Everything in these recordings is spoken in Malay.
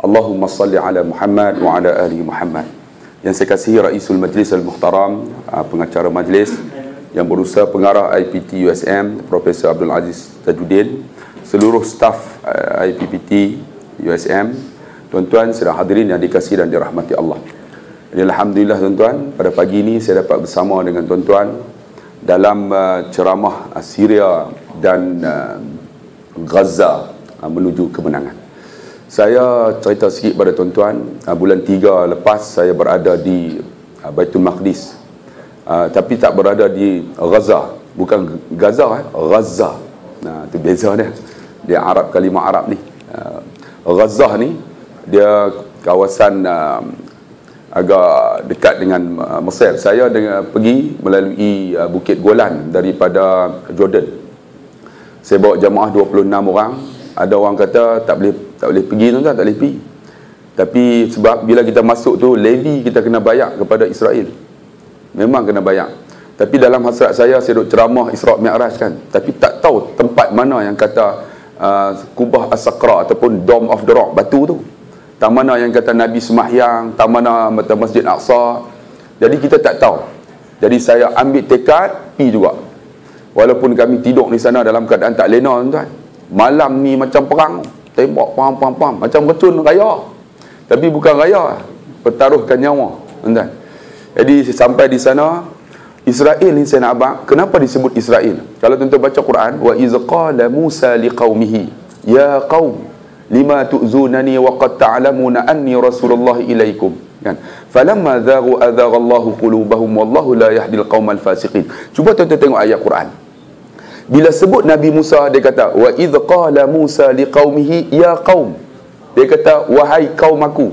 Allahumma salli ala Muhammad wa ala ali Muhammad. Yang saya kasihi Raisul Majlis Al-Muhtaram, pengacara majlis, yang berusaha pengarah IPT USM Profesor Abdul Aziz Tajuddin, seluruh staf IPPT USM, tuan-tuan sedang hadirin yang dikasihi dan dirahmati Allah. Jadi, alhamdulillah tuan-tuan, pada pagi ini saya dapat bersama dengan tuan-tuan dalam ceramah Syria dan Gaza menuju kemenangan. Saya cerita sikit pada tuan-tuan, bulan 3 lepas saya berada di Baitul Maqdis, tapi tak berada di Gaza, bukan Gaza, Gaza. Nah, itu beza dia Arab, kalimah Arab ni. Gaza ni dia kawasan agak dekat dengan Mesir. Saya pergi melalui Bukit Golan daripada Jordan. Saya bawa jamaah 26 orang. Ada orang kata tak boleh pergi, tuan-tuan, tak boleh pergi. Tapi sebab bila kita masuk tu, levy kita kena bayar kepada Israel. Memang kena bayar. Tapi dalam hasrat saya duk ceramah Isra' Mi'raj kan. Tapi tak tahu tempat mana yang kata Kubah As-Sakra ataupun Dome of the Rock, batu tu. Tak mana yang kata Nabi semahyang, tak mana Masjid Aqsa. Jadi kita tak tahu. Jadi saya ambil tekad pergi juga. Walaupun kami tidur di sana dalam keadaan tak lena, tuan-tuan. Malam ni macam perang, tembak pam, macam racun raya. Tapi bukan raya, pertaruhkan nyawa, tuan-tuan. Jadi sampai di sana, Israel ni saya nak abang, kenapa disebut Israel? Kalau tuan-tuan baca Quran, wa iz qala Musa liqaumihi ya qaum lima tu'zunani wa qad ta'lamuna anni rasulullah ilaikum, kan? Falamma zaghu azaghallahu qulubahum wallahu la yahdil qaumal fasiqin. Cuba tuan-tuan tengok ayat Quran. Bila sebut Nabi Musa, dia kata wa idh qala Musa liqaumihi ya qaum, dia kata wahai kaum aku.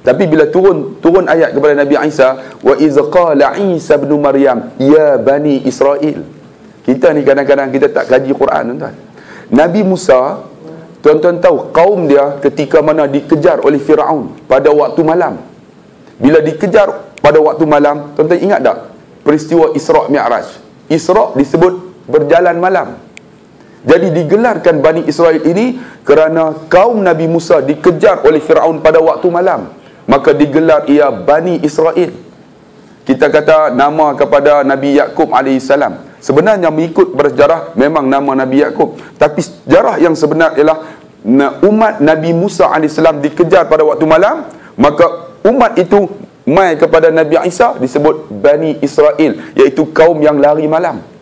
Tapi bila turun ayat kepada Nabi Isa, wa idh qala Isa ibn Maryam ya bani Israel. Kita ni kadang-kadang kita tak kaji Quran, tuan-tuan. Nabi Musa, tuan-tuan tahu kaum dia ketika mana dikejar oleh Firaun pada waktu malam. Bila dikejar pada waktu malam, tuan-tuan ingat tak peristiwa Isra' Mi'raj? Isra' disebut berjalan malam. Jadi digelarkan Bani Israel ini kerana kaum Nabi Musa dikejar oleh Firaun pada waktu malam, maka digelar ia Bani Israel. Kita kata nama kepada Nabi Yaqub alaihissalam. Sebenarnya mengikut bersejarah memang nama Nabi Yaqub, tapi sejarah yang sebenar ialah umat Nabi Musa alaihissalam dikejar pada waktu malam, maka umat itu mai kepada Nabi Isa disebut Bani Israel, iaitu kaum yang lari malam.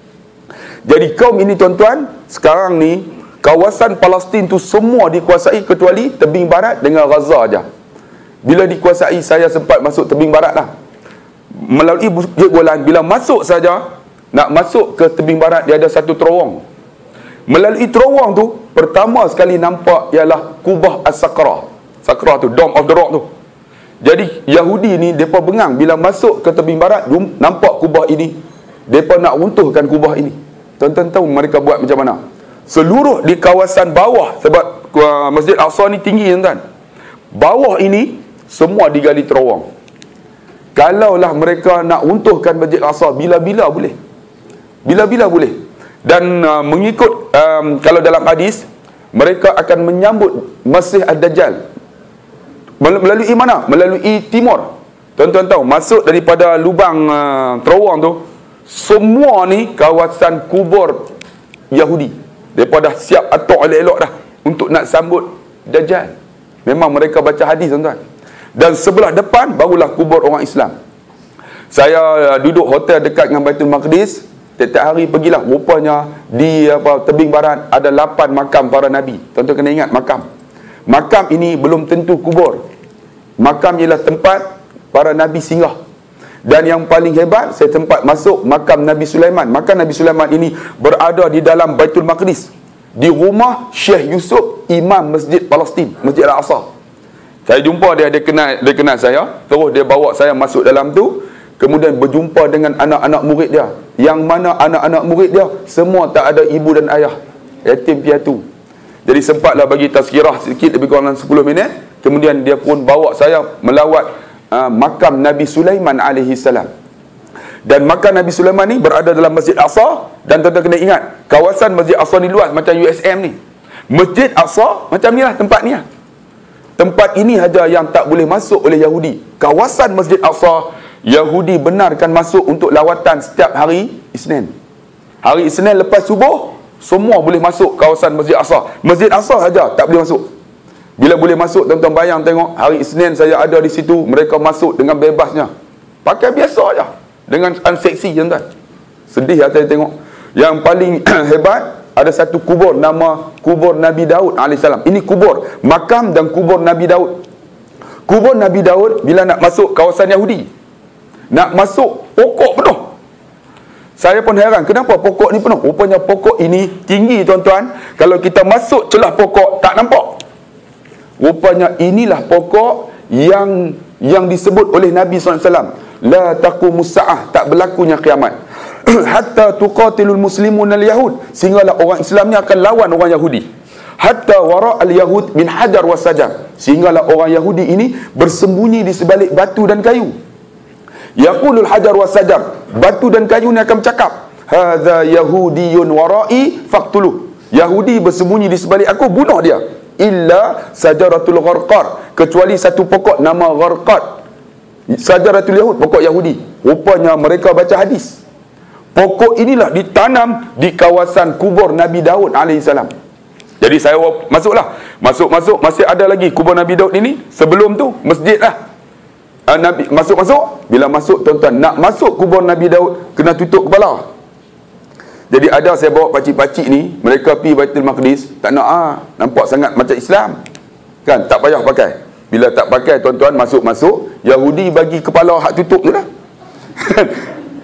Jadi kaum ini, tuan-tuan, sekarang ni kawasan Palestin tu semua dikuasai kecuali tebing barat dengan Gaza aja. Bila dikuasai, saya sempat masuk tebing barat lah, melalui Bukit Golan. Bila masuk saja, nak masuk ke tebing barat, dia ada satu terowong. Melalui terowong tu, pertama sekali nampak ialah Kubah As-Sakra. Sakra tu, Dome of the Rock tu. Jadi Yahudi ni mereka bengang bila masuk ke tebing barat, nampak kubah ini, mereka nak runtuhkan kubah ini. Tuan-tuan tahu mereka buat macam mana? Seluruh di kawasan bawah, sebab Masjid Aqsa ni tinggi, tuan-tuan. Bawah ini semua digali terowong. Kalaulah mereka nak runtuhkan Masjid Aqsa, bila-bila boleh. Bila-bila boleh. Dan mengikut kalau dalam hadis, mereka akan menyambut Masih Ad-Dajjal melalui mana? Melalui timur. Tuan-tuan tahu, masuk daripada lubang terowong tu, semua ni kawasan kubur Yahudi. Mereka dah siap atok elok-elok dah untuk nak sambut Dajjal. Memang mereka baca hadis, tuan-tuan. Dan sebelah depan barulah kubur orang Islam. Saya duduk hotel dekat dengan Baitul Maqdis. Setiap hari pergilah. Rupanya di tebing barat ada 8 makam para Nabi. Tuan-tuan kena ingat makam. Makam ini belum tentu kubur. Makam ialah tempat para Nabi singgah. Dan yang paling hebat, saya sempat masuk makam Nabi Sulaiman. Makam Nabi Sulaiman ini berada di dalam Baitul Maqdis, di rumah Syekh Yusuf, Imam Masjid Palestin, Masjid Al-Aqsa. Saya jumpa dia kenal saya. Terus dia bawa saya masuk dalam tu. Kemudian berjumpa dengan anak-anak murid dia, yang mana anak-anak murid dia semua tak ada ibu dan ayah, yatim piatu. Jadi sempatlah bagi tazkirah sikit, lebih kurang 10 minit. Kemudian dia pun bawa saya melawat makam Nabi Sulaiman alaihi salam. Dan makam Nabi Sulaiman ni berada dalam Masjid Aqsa. Dan tuan-tuan kena ingat, kawasan Masjid Aqsa ni luas macam USM ni. Masjid Aqsa macam ni lah tempat ni lah. tempat ini saja yang tak boleh masuk oleh Yahudi. Kawasan Masjid Aqsa, Yahudi benarkan masuk untuk lawatan setiap hari Isnin. Hari Isnin lepas subuh, semua boleh masuk kawasan Masjid Aqsa. Masjid Aqsa saja tak boleh masuk. Bila boleh masuk, tuan-tuan bayang tengok, hari Isnin saya ada di situ, mereka masuk dengan bebasnya. Pakai biasa aja, dengan unseksi, tuan-tuan. Sedih saya tengok. Yang paling hebat, ada satu kubur, nama kubur Nabi Daud AS. Ini kubur, makam dan kubur Nabi Daud. Kubur Nabi Daud, bila nak masuk kawasan Yahudi, nak masuk, pokok penuh. Saya pun heran, kenapa pokok ni penuh? Rupanya pokok ini tinggi, tuan-tuan. Kalau kita masuk celah pokok, tak nampak. Rupanya inilah pokok yang disebut oleh Nabi SAW. La taqumus sa'ah, tak berlakunya kiamat. Hatta tuqatilul muslimun al-yahud, sehinggalah orang Islam ni akan lawan orang Yahudi. Hatta wara al-yahud min hajar wa sajar, sehinggalah orang Yahudi ini bersembunyi di sebalik batu dan kayu. Yaqulul hajar wa sajar, batu dan kayu ni akan bercakap, hadza yahudiyun wara'i faqtuluh, Yahudi bersembunyi di sebalik aku, bunuh dia. Illa sajaratul gharqad, kecuali satu pokok nama gharqad, sajaratul yahud, pokok Yahudi. Rupanya mereka baca hadis. Pokok inilah ditanam di kawasan kubur Nabi Daud AS. Jadi saya masuklah. Masuk, masih ada lagi kubur Nabi Daud ini. Sebelum tu, masjid lah. Nabi masuk. Bila masuk, tuan-tuan, nak masuk kubur Nabi Daud, kena tutup kepala. Jadi ada saya bawa pakcik-pakcik ni, mereka pergi Baitul Maqdis, tak nak nampak sangat macam Islam. Kan, tak payah pakai. Bila tak pakai, tuan-tuan, masuk, Yahudi bagi kepala hak tutup tu dah.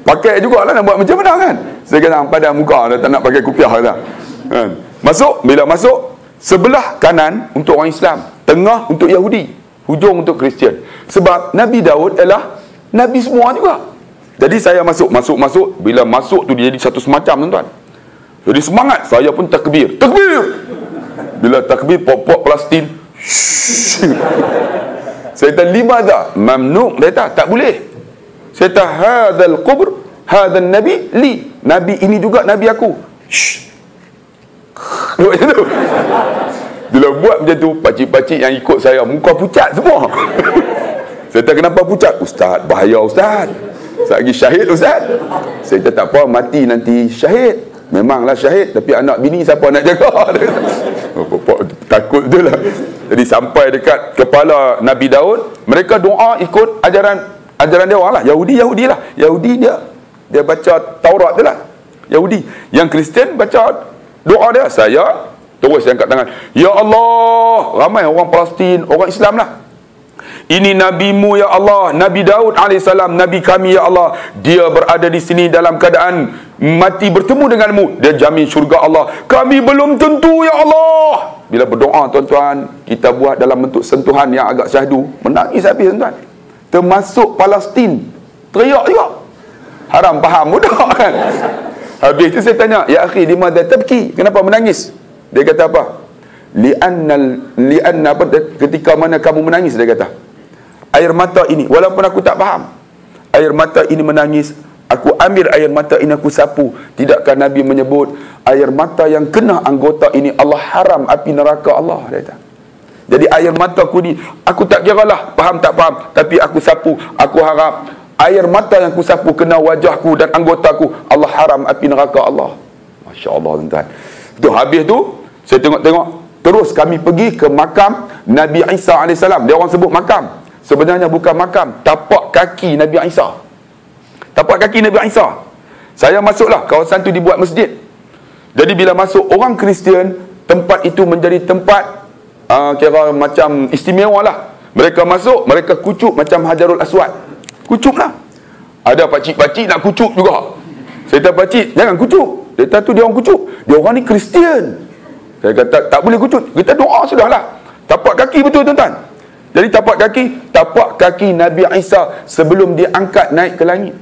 Pakai jugalah, nak buat macam mana kan. Saya kata pada muka dah, tak nak pakai kupiah dah. Masuk, bila masuk, sebelah kanan untuk orang Islam, tengah untuk Yahudi, hujung untuk Kristian. Sebab Nabi Daud adalah Nabi semua juga. Jadi saya masuk. Bila masuk tu dia jadi satu semacam, tuan-tuan. Jadi semangat, saya pun takbir. Bila takbir, pokok Palestin. Saya kata limadha mamnu', tak boleh. Saya kata hadzal qubr hadzal nabi li, nabi ini juga nabi aku. Buat macam tu. Bila buat macam tu, pakcik-pakcik yang ikut saya muka pucat semua. Saya kata kenapa pucat? Ustaz, bahaya ustaz, saya lagi syahid ustaz. Saya kata tak apa, mati nanti syahid. Memanglah syahid, tapi anak bini siapa nak jaga? Takut tu lah. Jadi sampai dekat kepala Nabi Daud, mereka doa ikut ajaran dia orang lah. Yahudi lah. Yahudi dia baca Taurat tu lah. Yahudi. Yang Kristian baca doa dia. Saya terus angkat tangan. Ya Allah, ramai orang Palestin, orang Islam lah. Ini nabimu ya Allah, Nabi Daud AS, Nabi kami ya Allah. Dia berada di sini dalam keadaan mati bertemu denganmu. Dia jamin syurga Allah. Kami belum tentu ya Allah. Bila berdoa, tuan-tuan, kita buat dalam bentuk sentuhan yang agak syahdu, menangis habis, tuan-tuan. Termasuk Palestin teriak juga. Haram faham budak kan. Habis tu saya tanya, ya akhi, limadha tabki, kenapa menangis? Dia kata apa? Li'anna apa, ketika mana kamu menangis, dia kata, air mata ini, walaupun aku tak faham, air mata ini menangis, aku ambil air mata ini, aku sapu. Tidakkah Nabi menyebut air mata yang kena anggota ini Allah haram api neraka Allah, dia kata. Jadi air mataku ni, aku tak kira lah faham tak faham, tapi aku sapu. Aku harap air mata yang aku sapu kena wajahku dan anggotaku, Allah haram api neraka Allah. Masya Allah, tuan-tuan. Itu habis tu, saya tengok-tengok, terus kami pergi ke makam Nabi Isa AS. Dia orang sebut makam, sebenarnya bukan makam, tapak kaki Nabi Isa. Tapak kaki Nabi Isa. Saya masuklah, kawasan tu dibuat masjid. Jadi bila masuk orang Kristian, tempat itu menjadi tempat kira macam istimewa lah. Mereka masuk, mereka kucup macam Hajarul Aswad. Kucup lah. Ada pakcik-pakcik nak kucup juga. Saya kata, pakcik, jangan kucup. Dia kata tu dia orang kucup. Dia orang ni Kristian. Saya kata, tak boleh kucup. Kita doa sudah lah. Tapak kaki betul, tuan-tuan. Jadi tapak kaki Nabi Isa sebelum dia angkat naik ke langit.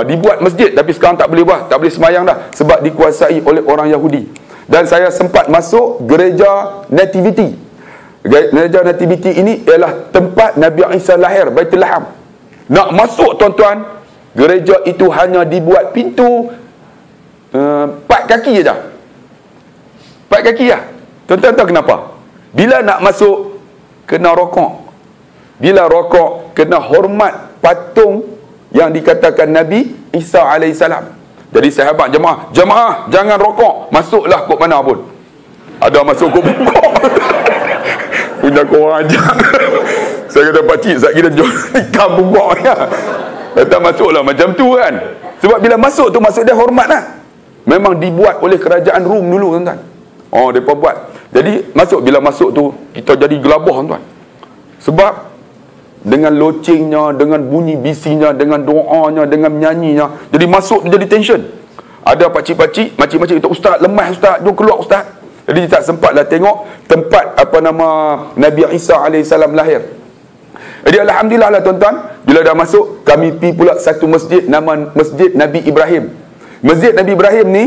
Dibuat masjid, tapi sekarang tak boleh buat, tak boleh semayang dah, sebab dikuasai oleh orang Yahudi. Dan saya sempat masuk gereja Nativity. Gereja Nativity ini ialah tempat Nabi Isa lahir, Baitul Laham. Nak masuk, tuan-tuan, gereja itu hanya dibuat pintu 4 kaki saja. 4 kaki lah. Tuan-tuan tahu kenapa? Bila nak masuk kena rokok. Bila rokok, kena hormat patung yang dikatakan Nabi Isa alaihissalam. Jadi sahabat jemaah jangan rokok, masuklah kot mana pun. Ada masuk kot bungkuk. Punya korang ajak. Saya kata pakcik, saya kira jual tikam bungkuk ya. Kata masuklah macam tu kan. Sebab bila masuk tu, maksud dia hormat lah. Memang dibuat oleh kerajaan Rom dulu tuan-tuan. Oh, mereka buat. Jadi masuk, bila masuk tu kita jadi gelabah tuan-tuan. Sebab dengan locengnya, dengan bunyi bisinya, dengan doanya, dengan menyanyinya, jadi masuk jadi tension. Ada pakcik-pakcik, makcik-makcik kata, "Ustaz, lemah Ustaz, jom keluar Ustaz." Jadi tak sempatlah tengok tempat Nabi Isa alaihissalam lahir. Jadi alhamdulillah lah tuan-tuan, bila dah masuk, kami pergi pula satu masjid, nama Masjid Nabi Ibrahim. Masjid Nabi Ibrahim ni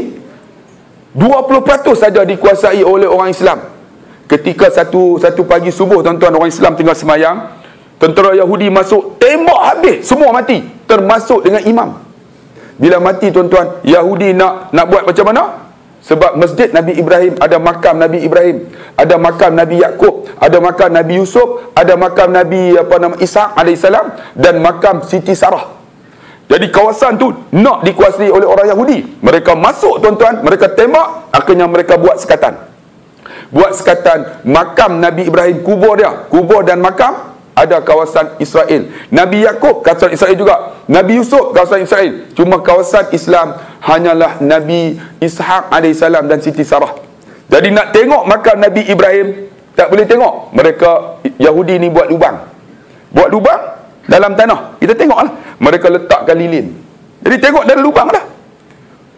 20% saja dikuasai oleh orang Islam. Ketika satu pagi subuh tuan-tuan, orang Islam tinggal semayang, tentera Yahudi masuk, tembak habis, semua mati, termasuk dengan imam. Bila mati tuan-tuan, Yahudi nak buat macam mana? Sebab masjid Nabi Ibrahim ada makam Nabi Ibrahim, ada makam Nabi Yakub, ada makam Nabi Yusuf, ada makam Nabi Ishaq alaihissalam, dan makam Siti Sarah. Jadi kawasan tu nak dikuasai oleh orang Yahudi. Mereka masuk tuan-tuan, mereka tembak, akhirnya mereka buat sekatan. Buat sekatan makam Nabi Ibrahim, kubur dia, kubur dan makam ada kawasan Israel. Nabi Yakub kawasan Israel juga. Nabi Yusuf kawasan Israel. Cuma kawasan Islam hanyalah Nabi Ishaq alaihissalam dan Siti Sarah. Jadi nak tengok makam Nabi Ibrahim tak boleh tengok. Mereka Yahudi ni buat lubang. Buat lubang dalam tanah. Kita tengoklah. Mereka letakkan lilin. Jadi tengok dari lubang lah.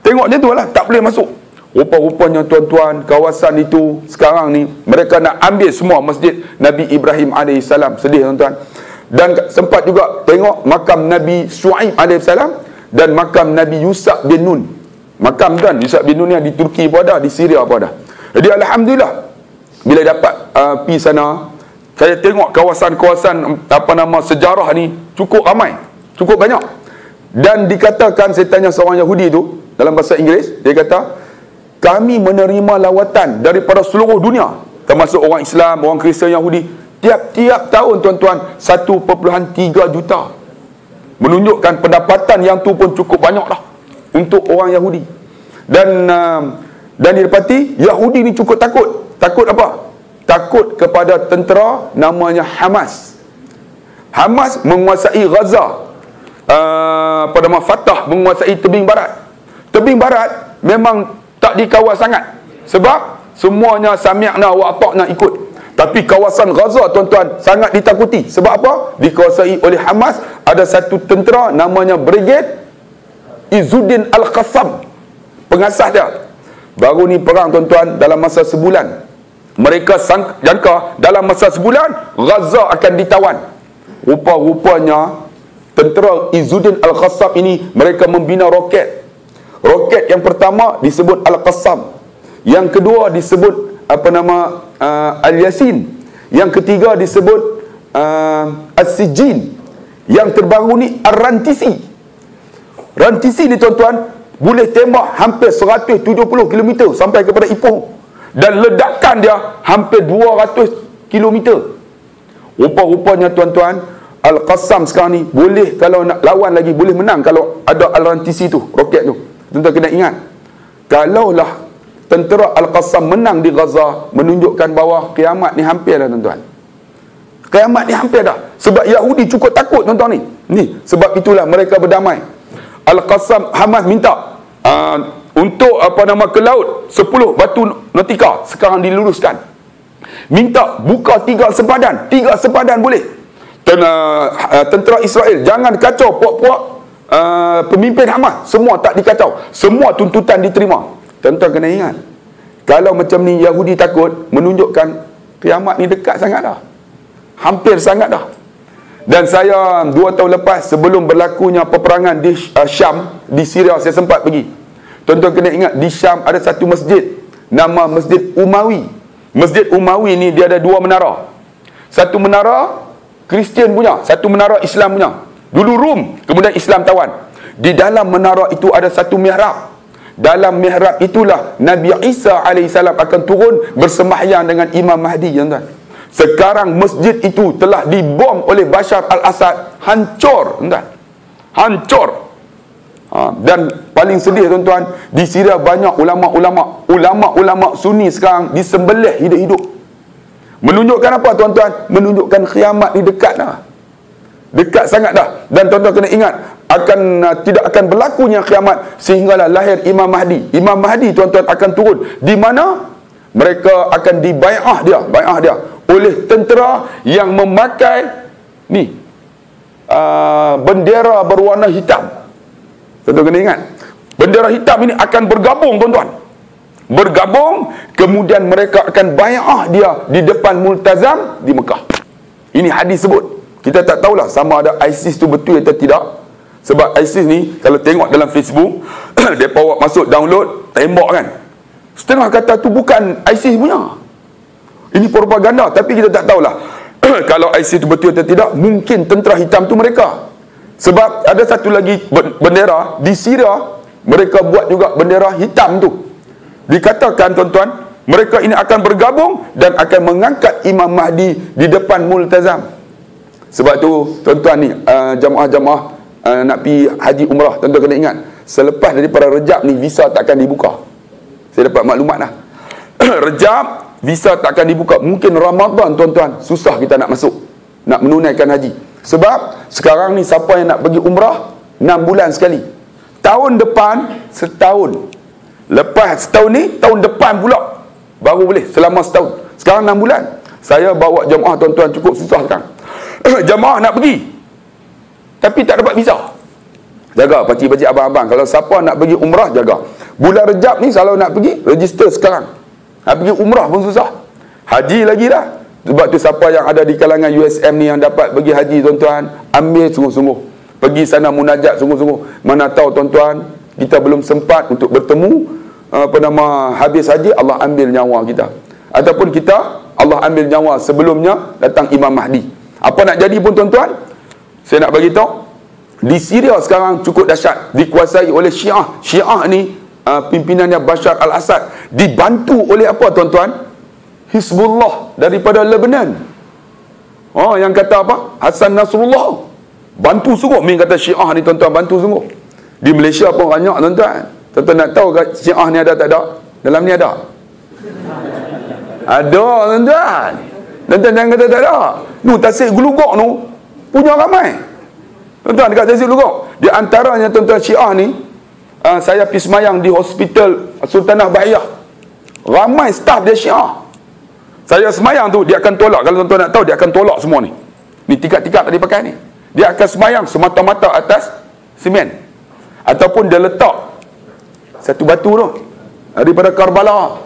Tengok je tu lah. Tak boleh masuk. Rupa-rupanya tuan-tuan, kawasan itu sekarang ni mereka nak ambil semua masjid Nabi Ibrahim alaihissalam. Sedih tuan-tuan. Dan sempat juga tengok makam Nabi Shu'aib alaihissalam dan makam Nabi Yusuf bin Nun. Makam kan Yusuf bin Nun yang di Turki pun ada, di Syria pun ada. Jadi alhamdulillah bila dapat pergi sana, saya tengok kawasan-kawasan sejarah ni cukup ramai, cukup banyak. Dan dikatakan, saya tanya seorang Yahudi tu dalam bahasa Inggeris, dia kata, kami menerima lawatan daripada seluruh dunia, termasuk orang Islam, orang Kristian, Yahudi. Tiap-tiap tahun tuan-tuan 1.3 juta. Menunjukkan pendapatan yang tu pun cukup banyak dah untuk orang Yahudi. Dan didapati Yahudi ni cukup takut. Takut apa? Takut kepada tentera namanya Hamas. Hamas menguasai Gaza. Fatah menguasai tebing barat. Tebing barat memang tak dikawal sangat. Sebab semuanya sami'na wa ata'na ikut. Tapi kawasan Gaza tuan-tuan sangat ditakuti. Sebab apa? Dikuasai oleh Hamas. Ada satu tentera namanya Brigade Izzuddin Al-Qassam. Pengasas dia. Baru ni perang tuan-tuan dalam masa sebulan. Mereka jangka dalam masa sebulan Gaza akan ditawan. Rupa-rupanya tentera Izzuddin Al-Qassam ini mereka membina roket. Roket yang pertama disebut Al-Qassam. Yang kedua disebut Al-Yasin. Yang ketiga disebut As-Sijin. Yang terbaru ni Ar-Rantisi. Rantisi ni tuan-tuan boleh tembak hampir 170 km sampai kepada Ipoh. Dan ledakan dia hampir 200 km. Rupa-rupanya tuan-tuan, Al-Qassam sekarang ni boleh, kalau nak lawan lagi, boleh menang kalau ada Al-Rantisi tu, roket tu. Tuan-tuan kena ingat, kalaulah tentera Al-Qassam menang di Gaza, menunjukkan bahawa kiamat ni hampir dah tuan-tuan. Kiamat ni hampir dah. Sebab Yahudi cukup takut tuan-tuan ni. Sebab itulah mereka berdamai. Al-Qassam, Hamas minta untuk ke laut 10 batu nautika sekarang diluluskan. Minta buka 3 sempadan. 3 sempadan boleh. Tentera Israel jangan kacau puak-puak pemimpin Hamas. Semua tak dikacau. Semua tuntutan diterima. Tuan-tuan kena ingat, kalau macam ni Yahudi takut, menunjukkan kiamat ni dekat sangat dah. Hampir sangat dah. Dan saya 2 tahun lepas, sebelum berlakunya peperangan di Syam, di Syria, saya sempat pergi. Tuan-tuan kena ingat, di Syam ada satu masjid, nama Masjid Umawi. Masjid Umawi ni dia ada 2 menara. Satu menara Kristian punya, satu menara Islam punya. Dulu Rom, kemudian Islam tawan. Di dalam menara itu ada satu mihrab. Dalam mihrab itulah Nabi Isa alaihissalam akan turun bersembahyang dengan Imam Mahdi, tuan-tuan. Sekarang masjid itu telah dibom oleh Bashar al-Assad, hancur, tuan-tuan. Hancur. Dan paling sedih, tuan-tuan, di Syria banyak ulama' Sunni sekarang disembelih hidup-hidup. Menunjukkan apa, tuan-tuan? Menunjukkan kiamat ni dekat dah. Dekat sangat dah. Dan tuan-tuan kena ingat, tidak akan berlakunya kiamat sehinggalah lahir Imam Mahdi. Imam Mahdi, tuan-tuan, akan turun. Di mana mereka akan dibai'ah dia oleh tentera yang memakai bendera berwarna hitam. Tuan-tuan kena ingat, bendera hitam ini akan bergabung, tuan-tuan. Bergabung, kemudian mereka akan bai'ah dia di depan multazam di Mekah. Ini hadis sebut. Kita tak tahulah sama ada ISIS tu betul atau tidak. Sebab ISIS ni, kalau tengok dalam Facebook, mereka bawa masuk download, tembak kan. Setengah kata tu bukan ISIS punya. Ini propaganda. Tapi kita tak tahulah kalau ISIS tu betul atau tidak. Mungkin tentera hitam tu mereka. Sebab ada satu lagi bendera di Syria, mereka buat juga bendera hitam tu. Dikatakan, tuan-tuan, mereka ini akan bergabung dan akan mengangkat Imam Mahdi di depan multazam. Sebab tu, tuan-tuan ni, jamaah-jamaah nak pergi haji umrah, tuan-tuan kena ingat, selepas daripada Rejab ni visa takkan dibuka. Saya dapat maklumat dah. Rejab visa takkan dibuka. Mungkin Ramadan, tuan-tuan, susah kita nak masuk, nak menunaikan haji. Sebab sekarang ni siapa yang nak pergi umrah 6 bulan sekali. Tahun depan setahun. Lepas setahun ni, tahun depan pula baru boleh, selama setahun. Sekarang 6 bulan. Saya bawa jemaah, tuan-tuan, cukup susah sekarang. Jemaah nak pergi tapi tak dapat visa. Jaga pakcik-pakcik, abang-abang, kalau siapa nak pergi umrah, jaga. Bulan Rejab ni kalau nak pergi, register sekarang. Nak pergi umrah pun susah, haji lagi dah. Sebab tu siapa yang ada di kalangan USM ni yang dapat pergi haji, tuan-tuan, ambil sungguh-sungguh. Pergi sana munajat sungguh-sungguh. Mana tahu, tuan-tuan, kita belum sempat untuk bertemu, habis haji Allah ambil nyawa kita. Ataupun kita, Allah ambil nyawa sebelumnya datang Imam Mahdi. Apa nak jadi pun, tuan-tuan, saya nak bagi tahu, di Syria sekarang cukup dahsyat, dikuasai oleh Syiah. Syiah ni pimpinannya Bashar al-Assad, dibantu oleh apa, tuan-tuan? Hizbullah daripada Lebanon. Yang kata apa? Hasan Nasrullah. Bantu sungguh. Min kata Syiah ni, tuan-tuan, bantu sungguh. Di Malaysia pun banyak, tuan-tuan. Tuan-tuan nak tahu Syiah ni ada tak ada? Dalam ni ada. Ada, tuan-tuan. Tuan-tuan jangan kata tak ada. Tasik Gelugok punya ramai. Tuan-tuan, dekat Tasik Gelugok. Di antaranya, tuan-tuan, Syiah ni, saya pergi semayang di hospital Sultanah Bahiyah. Ramai staf dia Syiah. Saya semayang tu, dia akan tolak. Kalau tuan-tuan nak tahu, dia akan tolak semua ni. Ni tikat-tikat tadi pakai ni. Dia akan semayang semata-mata atas semen. Ataupun dia letak satu batu tu daripada Karbala.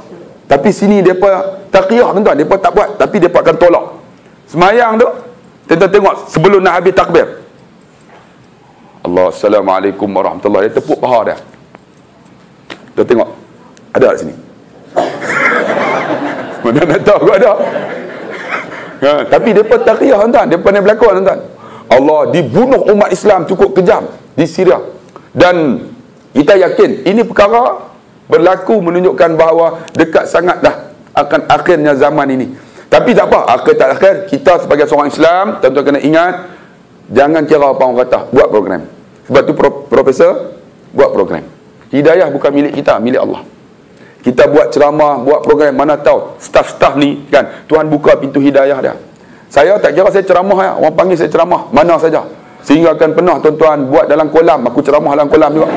Tapi sini mereka taqiyah, tuan-tuan. Mereka tak buat. Tapi mereka akan tolak. Semayang tu, tuan-tuan tengok sebelum nak habis takbir. Allah, Assalamualaikum warahmatullahi. Dia tepuk paha dia. Tuan tengok. Ada kat sini. Mana nak tahu ada. Tapi mereka taqiyah, tuan-tuan. Mereka pandai berlakon, tuan-tuan. Allah, dibunuh umat Islam cukup kejam di Syria. Dan kita yakin ini perkara berlaku menunjukkan bahawa dekat sangat dah akan akhirnya zaman ini. Tapi tak apa, akhir tak akhir, kita sebagai seorang Islam, tuan-tuan kena ingat, jangan kira apa orang kata, buat program. Sebab tu Profesor buat program. Hidayah bukan milik kita, milik Allah. Kita buat ceramah, buat program, mana tahu staf-staf ni kan, Tuhan buka pintu hidayah dia. Saya tak kira saya ceramah ya, orang panggil saya ceramah mana saja. Sehingga akan pernah, tuan-tuan, buat dalam kolam, aku ceramah dalam kolam juga.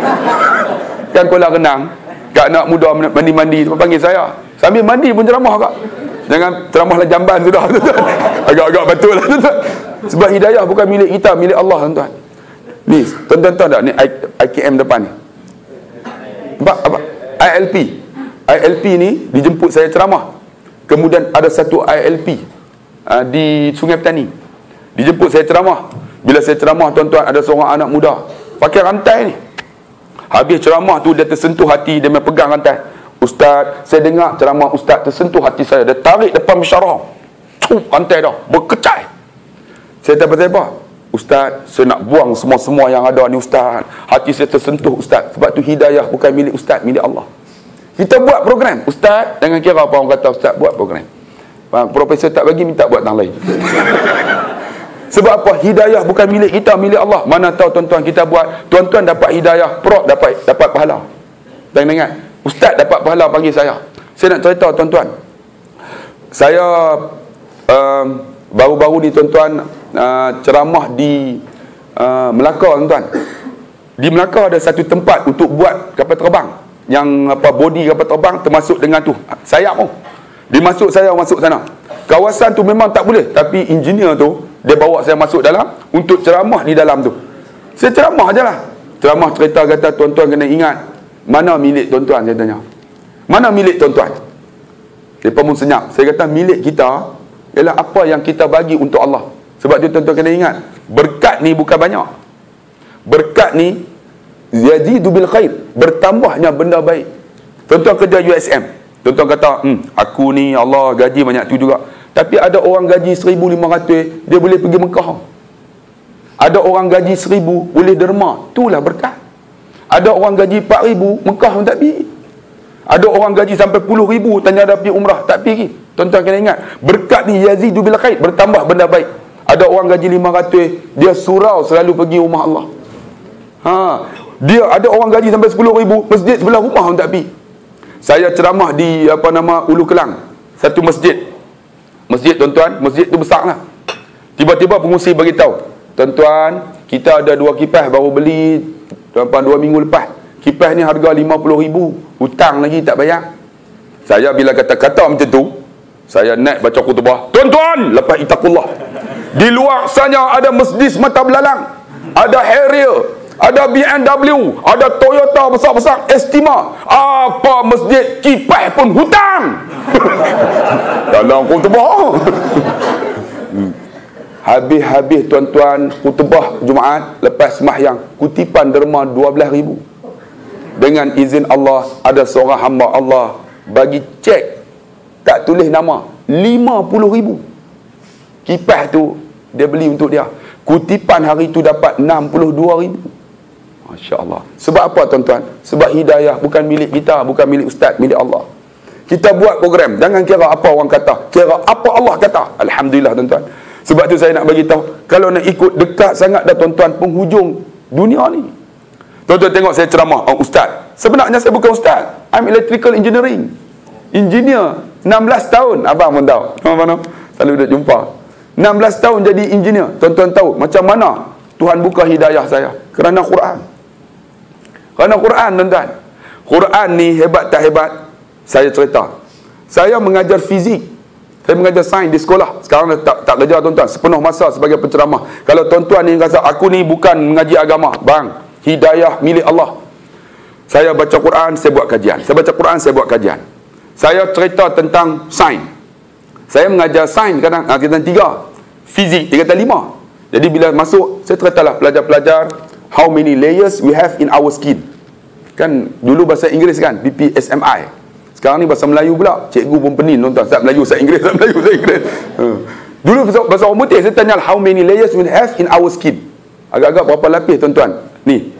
Kan kolam renang, kat anak muda mandi-mandi, dia panggil saya. Sambil mandi pun ceramah kak. Jangan ceramahlah jamban sudah, tuan-tuan. Agak-agak betul lah, tuan-tuan. Sebab hidayah bukan milik kita, milik Allah, tuan-tuan. Ni, tuan-tuan tahu tak, ni IKM depan ni. Apa? ILP ni dijemput saya ceramah. Kemudian ada satu ILP di Sungai Petani. Dijemput saya ceramah. Bila saya ceramah, tuan-tuan, ada seorang anak muda pakai rantai ni. Habis ceramah tu, dia tersentuh hati, dia pegang rantai. Ustaz, saya dengar ceramah Ustaz tersentuh hati saya. Dia tarik depan musyawarah. Rantai dah berkecai. Saya tak pasal apa? Ustaz, saya nak buang semua-semua yang ada ni, Ustaz. Hati saya tersentuh, Ustaz. Sebab tu hidayah bukan milik Ustaz, milik Allah. Kita buat program. Ustaz, jangan kira apa orang kata, Ustaz buat program. Profesor tak bagi, minta buat tang lain. Sebab apa? Hidayah bukan milik kita, milik Allah. Mana tahu tuan-tuan kita buat, tuan-tuan dapat hidayah, Prof dapat pahala. Dan ingat, Ustaz dapat pahala panggil saya. Saya nak cerita tuan-tuan. Saya baru-baru ni tuan-tuan ceramah di Melaka tuan-tuan. Di Melaka ada satu tempat untuk buat kapal terbang. Yang body kapal terbang termasuk dengan tu sayap tu. Saya masuk sana. Kawasan tu memang tak boleh, tapi engineer tu dia bawa saya masuk dalam untuk ceramah di dalam tu. Saya ceramah je lah. Ceramah cerita kata tuan-tuan kena ingat, mana milik tuan-tuan, saya tanya. Mana milik tuan-tuan? Dia pun senyap. Saya kata milik kita ialah apa yang kita bagi untuk Allah. Sebab tu tuan-tuan kena ingat, berkat ni bukan banyak. Berkat ni yazidu bil khair, bertambahnya benda baik. Tuan-tuan kerja USM, tuan-tuan kata, aku ni Allah gaji banyak tu juga. Tapi ada orang gaji 1,500, dia boleh pergi Mekah. Ada orang gaji 1,000 boleh derma, itulah berkat. Ada orang gaji 4,000, Mekah pun tak pergi. Ada orang gaji sampai 10,000, tanya ada pergi umrah, tak pergi. Tuan-tuan kena ingat, berkat ni yazidu bil khair, bertambah benda baik. Ada orang gaji 500, dia surau selalu pergi rumah Allah. Dia ada orang gaji sampai 10,000, masjid sebelah rumah pun tak pergi. Saya ceramah di Ulu Kelang, satu masjid. Masjid tuan-tuan, masjid tu besar lah. Tiba-tiba pengurusi bagi tahu, tuan-tuan, kita ada 2 kipas baru beli 2 minggu lepas. Kipas ni harga 50,000, hutang lagi tak bayar. Saya bila kata-kata macam tu, saya naik baca khutbah. Tuan-tuan, lepas itaqullah, di luar sana ada Mercedes mata belalang, ada Harrier, ada BMW, ada Toyota besar-besar, Estima. Apa masjid kipas pun hutang. Dalam khutbah. Habis-habis tuan-tuan khutbah Jumaat, lepas sembahyang, kutipan derma 12,000. Dengan izin Allah, ada seorang hamba Allah bagi cek, tak tulis nama, 50,000. Kipas tu dia beli untuk dia. Kutipan hari tu dapat 62,000. Masya Allah. Sebab apa tuan-tuan? Sebab hidayah bukan milik kita, bukan milik ustaz, milik Allah. Kita buat program, jangan kira apa orang kata, kira apa Allah kata. Alhamdulillah tuan-tuan. Sebab tu saya nak bagi tahu, kalau nak ikut dekat sangat dah tuan-tuan penghujung dunia ni. Tuan-tuan tengok saya ceramah, ustaz. Sebenarnya saya bukan ustaz. I'm electrical engineering. Engineer 16 tahun, abang pun tahu. Mana? Selalu dah jumpa. 16 tahun jadi engineer. Tuan-tuan tahu macam mana Tuhan buka hidayah saya? Kerana Quran. Kerana Quran tuan-tuan. Quran ni hebat tak hebat? Saya cerita. Saya mengajar fizik. Saya mengajar sains di sekolah. Sekarang tak kerja tuan-tuan. Sepenuh masa sebagai penceramah. Kalau tuan-tuan ni rasa aku ni bukan mengaji agama, bang, hidayah milik Allah. Saya baca Quran, saya buat kajian. Saya baca Quran, saya buat kajian. Saya cerita tentang sains. Saya mengajar sains kadang tingkatan 3, fizik tingkatan 5. Jadi bila masuk, saya ceritalah pelajar-pelajar, how many layers we have in our skin. Kan dulu bahasa Inggeris kan, BPSMI. Sekarang ni bahasa Melayu pula. Cikgu pun penin tuan-tuan. Saya Melayu, saya Inggeris, saya Melayu, saya Inggeris. Dulu bahasa orang putih, saya tanya how many layers we have in our skin. Agak-agak berapa lapis tuan-tuan? Ni,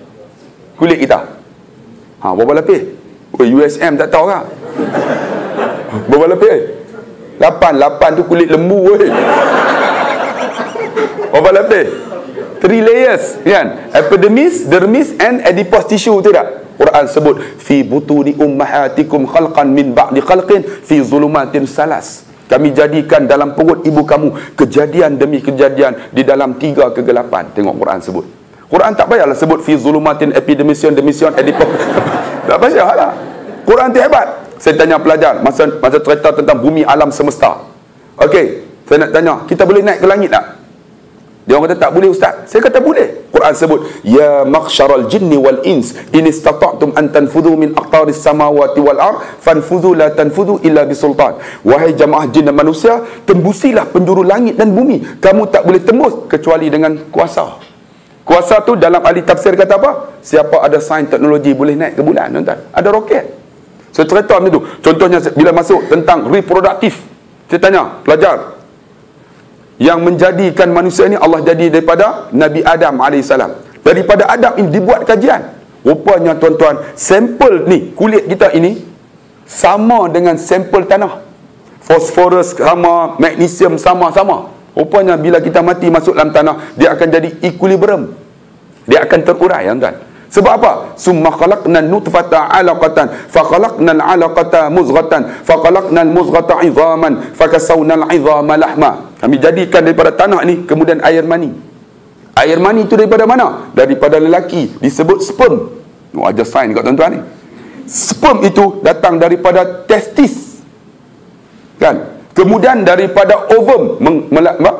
kulit kita. Berapa lapis? USM tak tahu kan? Berapa lapis? 8 tu kulit lembu. Berapa lapis? 3 layers kan? Epidermis, dermis and adipose tissue, tidak? Quran sebut fi butuni ummahatikum khalqan min ba'di khalqin fi zulumatin salas. Kami jadikan dalam perut ibu kamu kejadian demi kejadian di dalam 3 kegelapan. Tengok Quran sebut. Quran tak payahlah sebut fi zulumatin epidermision demison adipose. Tak payahlah. Quran tu hebat. Saya tanya pelajar masa cerita tentang bumi alam semesta. Okey, saya nak tanya, kita boleh naik ke langit tak? Dia orang kata tak boleh ustaz. Saya kata boleh. Quran sebut ya maghsyaral jinni wal ins in istata'tum an tanfudhu min aqtaris samawati wal ard fanfudhu la tanfudhu illa bisultan. Wahai jamaah jin dan manusia, tembusilah penjuru langit dan bumi. Kamu tak boleh tembus kecuali dengan kuasa. Kuasa tu dalam ahli tafsir kata apa? Siapa ada sains teknologi boleh naik ke bulan tuan-tuan. Ada roket. Saya cerita macam tu. Contohnya bila masuk tentang reproduktif. Saya tanya pelajar, yang menjadikan manusia ini Allah jadi daripada Nabi Adam AS. Daripada Adam ini dibuat kajian. Rupanya tuan-tuan, sampel ni, kulit kita ini sama dengan sampel tanah. fosforus sama, magnesium sama-sama. Rupanya bila kita mati masuk dalam tanah, dia akan jadi equilibrium. Dia akan terurai, tuan. Sebab apa? Summa khalaqna nutfata 'alaqatan, fa khalaqna al-'alaqata muzghatan, fa khalaqna al-muzghata 'idhaman, fa kasawna al-'idhama lahma. Kami jadikan daripada tanah ni kemudian air mani. Air mani itu daripada mana? Daripada lelaki, disebut sperm. Ada sign kat tuan-tuan ni. Sperm itu datang daripada testis. Kan? Kemudian daripada ovum,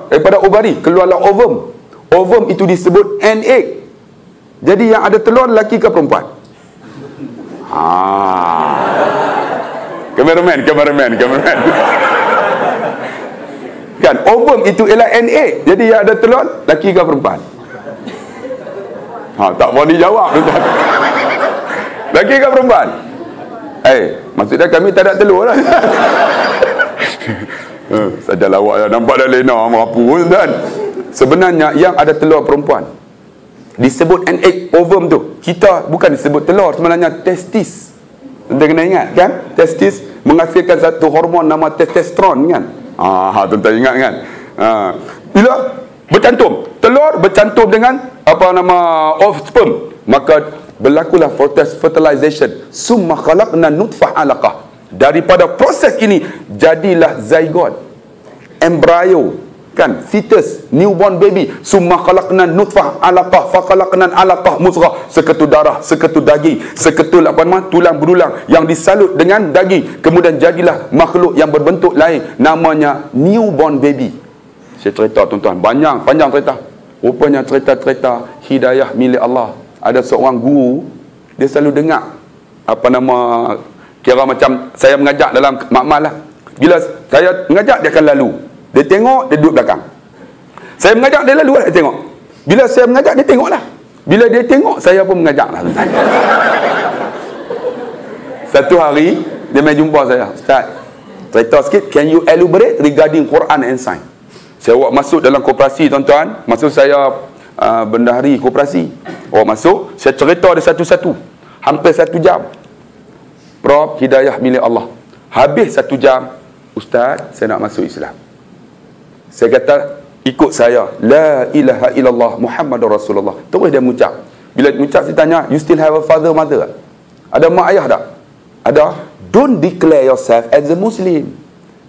daripada ovari keluarlah ovum. Ovum itu disebut an egg. Jadi yang ada telur lelaki ke perempuan? Kameraman. Kan, ovum itu ialah an egg. Jadi yang ada telur lelaki ke perempuan? Tak boleh jawab, tuan. Lelaki ke perempuan? Maksudnya kami tak ada telur lah. Saja lawak dah, nampak dah lena merapu, tuan. Sebenarnya yang ada telur perempuan disebut an egg, ovum tu. Kita bukan disebut telur, sebenarnya testis. Anda kena ingat kan? Testis menghasilkan satu hormon nama testosteron kan? Tuan-tuan ingat kan? Bila bercantum, telur bercantum dengan apa nama sperm, maka berlakulah proses fertilization. Summa khalaqna nutfah 'alaqah. Daripada proses ini jadilah zygote, embryo, kan, fetus, newborn baby. Summa khalaqna nutfah 'alaqah fa khalaqna 'alaqah mudghah. Seketul darah, seketul daging, seketul tulang berulang yang disalut dengan daging, kemudian jadilah makhluk yang berbentuk lain, namanya newborn baby. Saya cerita, tuan-tuan, panjang cerita. Rupanya cerita-cerita hidayah milik Allah. Ada seorang guru, dia selalu dengar kira macam saya mengajak dalam makmal lah. Bila saya mengajak, dia akan lalu. Dia tengok, dia duduk belakang. Saya mengajak, dia lalu lah, dia tengok. Bila saya mengajak, dia tengok lah. Bila dia tengok, saya pun mengajak lah. Satu hari, dia main jumpa saya. Ustaz, cerita sikit, can you elaborate regarding Quran and Science? Saya awak masuk dalam koperasi, tuan-tuan. Maksud saya bendahari koperasi. Awak masuk, saya cerita dia satu-satu. Hampir 1 jam. Prof, hidayah milik Allah. Habis 1 jam, Ustaz, saya nak masuk Islam. Saya kata, ikut saya. La ilaha illallah Muhammadur Rasulullah. Terus dia mengucap. Bila dia mengucap, saya tanya, you still have a father, mother? Ada mak ayah tak? Ada. Don't declare yourself as a Muslim.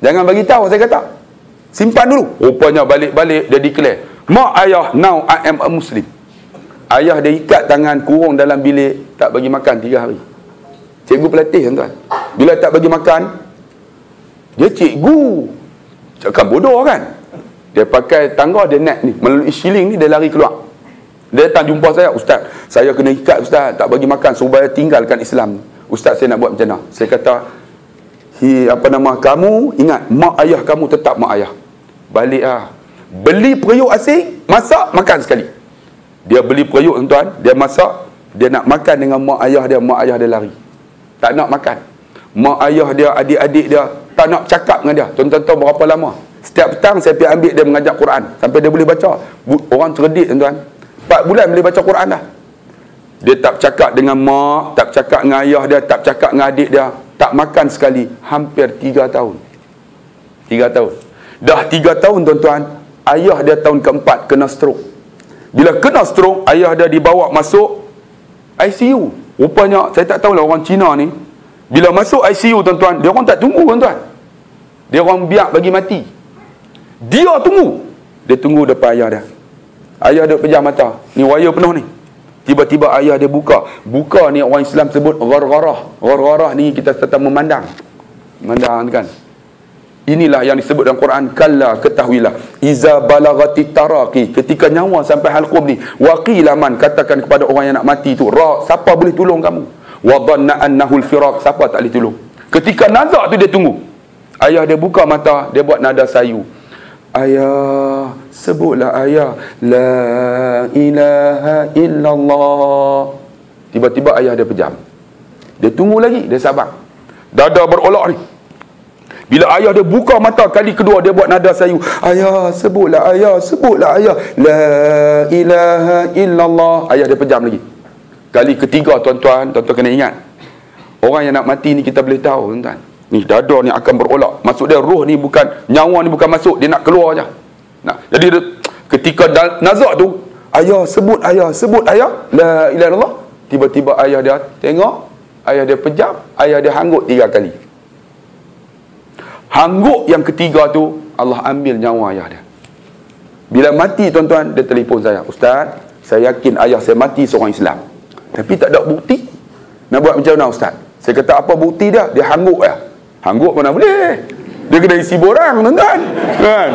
Jangan bagi tahu, saya kata. Simpan dulu. Rupanya balik-balik dia declare. Mak ayah, now I am a Muslim. Ayah dia ikat tangan, kurung dalam bilik, tak bagi makan 3 hari. Cikgu pelatih, tuan. Bila tak bagi makan, dia cikgu. Cakap bodoh kan? Dia pakai tangga, dia naik ni. Melalui shilling ni, dia lari keluar. Dia datang jumpa saya. Ustaz, saya kena ikat, Ustaz. Tak bagi makan, supaya tinggalkan Islam. Ustaz, saya nak buat macam mana? Saya kata, kamu ingat, mak ayah kamu tetap mak ayah. Balik lah. Beli periuk asing, masak, makan sekali. Dia beli periuk, tuan. Dia masak, dia nak makan dengan mak ayah dia lari. Tak nak makan. Mak ayah dia, adik-adik dia tak nak cakap dengan dia. Tuan-tuan tahu berapa lama? Setiap petang saya pergi ambil dia mengajar Quran sampai dia boleh baca. Orang cerdik, tuan. 4 bulan boleh baca Quran dah. Dia tak cakap dengan mak, tak cakap dengan ayah dia, tak cakap dengan adik dia, tak makan sekali. Hampir 3 tahun. 3 tahun. Dah 3 tahun, tuan-tuan, ayah dia tahun keempat kena stroke. Bila kena stroke, ayah dia dibawa masuk ICU. Rupanya, saya tak tahulah orang Cina ni, bila masuk ICU, tuan-tuan, dia orang tak tunggu, tuan-tuan. Dia orang biar bagi mati. Dia tunggu. Dia tunggu depan ayah dia. Ayah dia pejam mata. Ni wayar penuh ni. Tiba-tiba ayah dia buka. Buka ni orang Islam sebut ghargharah. Ghargharah ni kita tetap memandang. Memandang kan. Inilah yang disebut dalam Quran. Kalla, ketahuilah. Iza balagati taraqi. Ketika nyawa sampai halqum ni. Waqilaman, katakan kepada orang yang nak mati tu. Siapa boleh tolong kamu? Wadanna annahul firaq. Siapa tak boleh tolong? Ketika nazak tu dia tunggu. Ayah dia buka mata. Dia buat nada sayu. Ayah, sebutlah ayah. La ilaha illallah. Tiba-tiba ayah dia pejam. Dia tunggu lagi. Dia sabar. Dada berolak ni. Bila ayah dia buka mata kali kedua, dia buat nada sayu. Ayah, sebutlah ayah, sebutlah ayah. La ilaha illallah. Ayah dia pejam lagi. Kali ketiga, tuan-tuan kena ingat. Orang yang nak mati ni kita boleh tahu, tuan-tuan. Ni dada ni akan berolak. Maksud dia roh ni bukan, nyawa ni bukan masuk, dia nak keluar je. Nah, jadi ketika nazak tu, ayah sebut ayah, la ilaha illallah. Tiba-tiba ayah dia tengok, ayah dia pejam, ayah dia hanggut 3 kali. Hanggut yang ketiga tu, Allah ambil nyawa ayah dia. Bila mati tuan-tuan, dia telefon saya, Ustaz, saya yakin ayah saya mati seorang Islam, tapi tak ada bukti. Nak buat macam mana Ustaz? Saya kata, apa bukti dia? Dia hanggut ya. Hanggut mana boleh? Dia kena isi borang tuan-tuan, kan?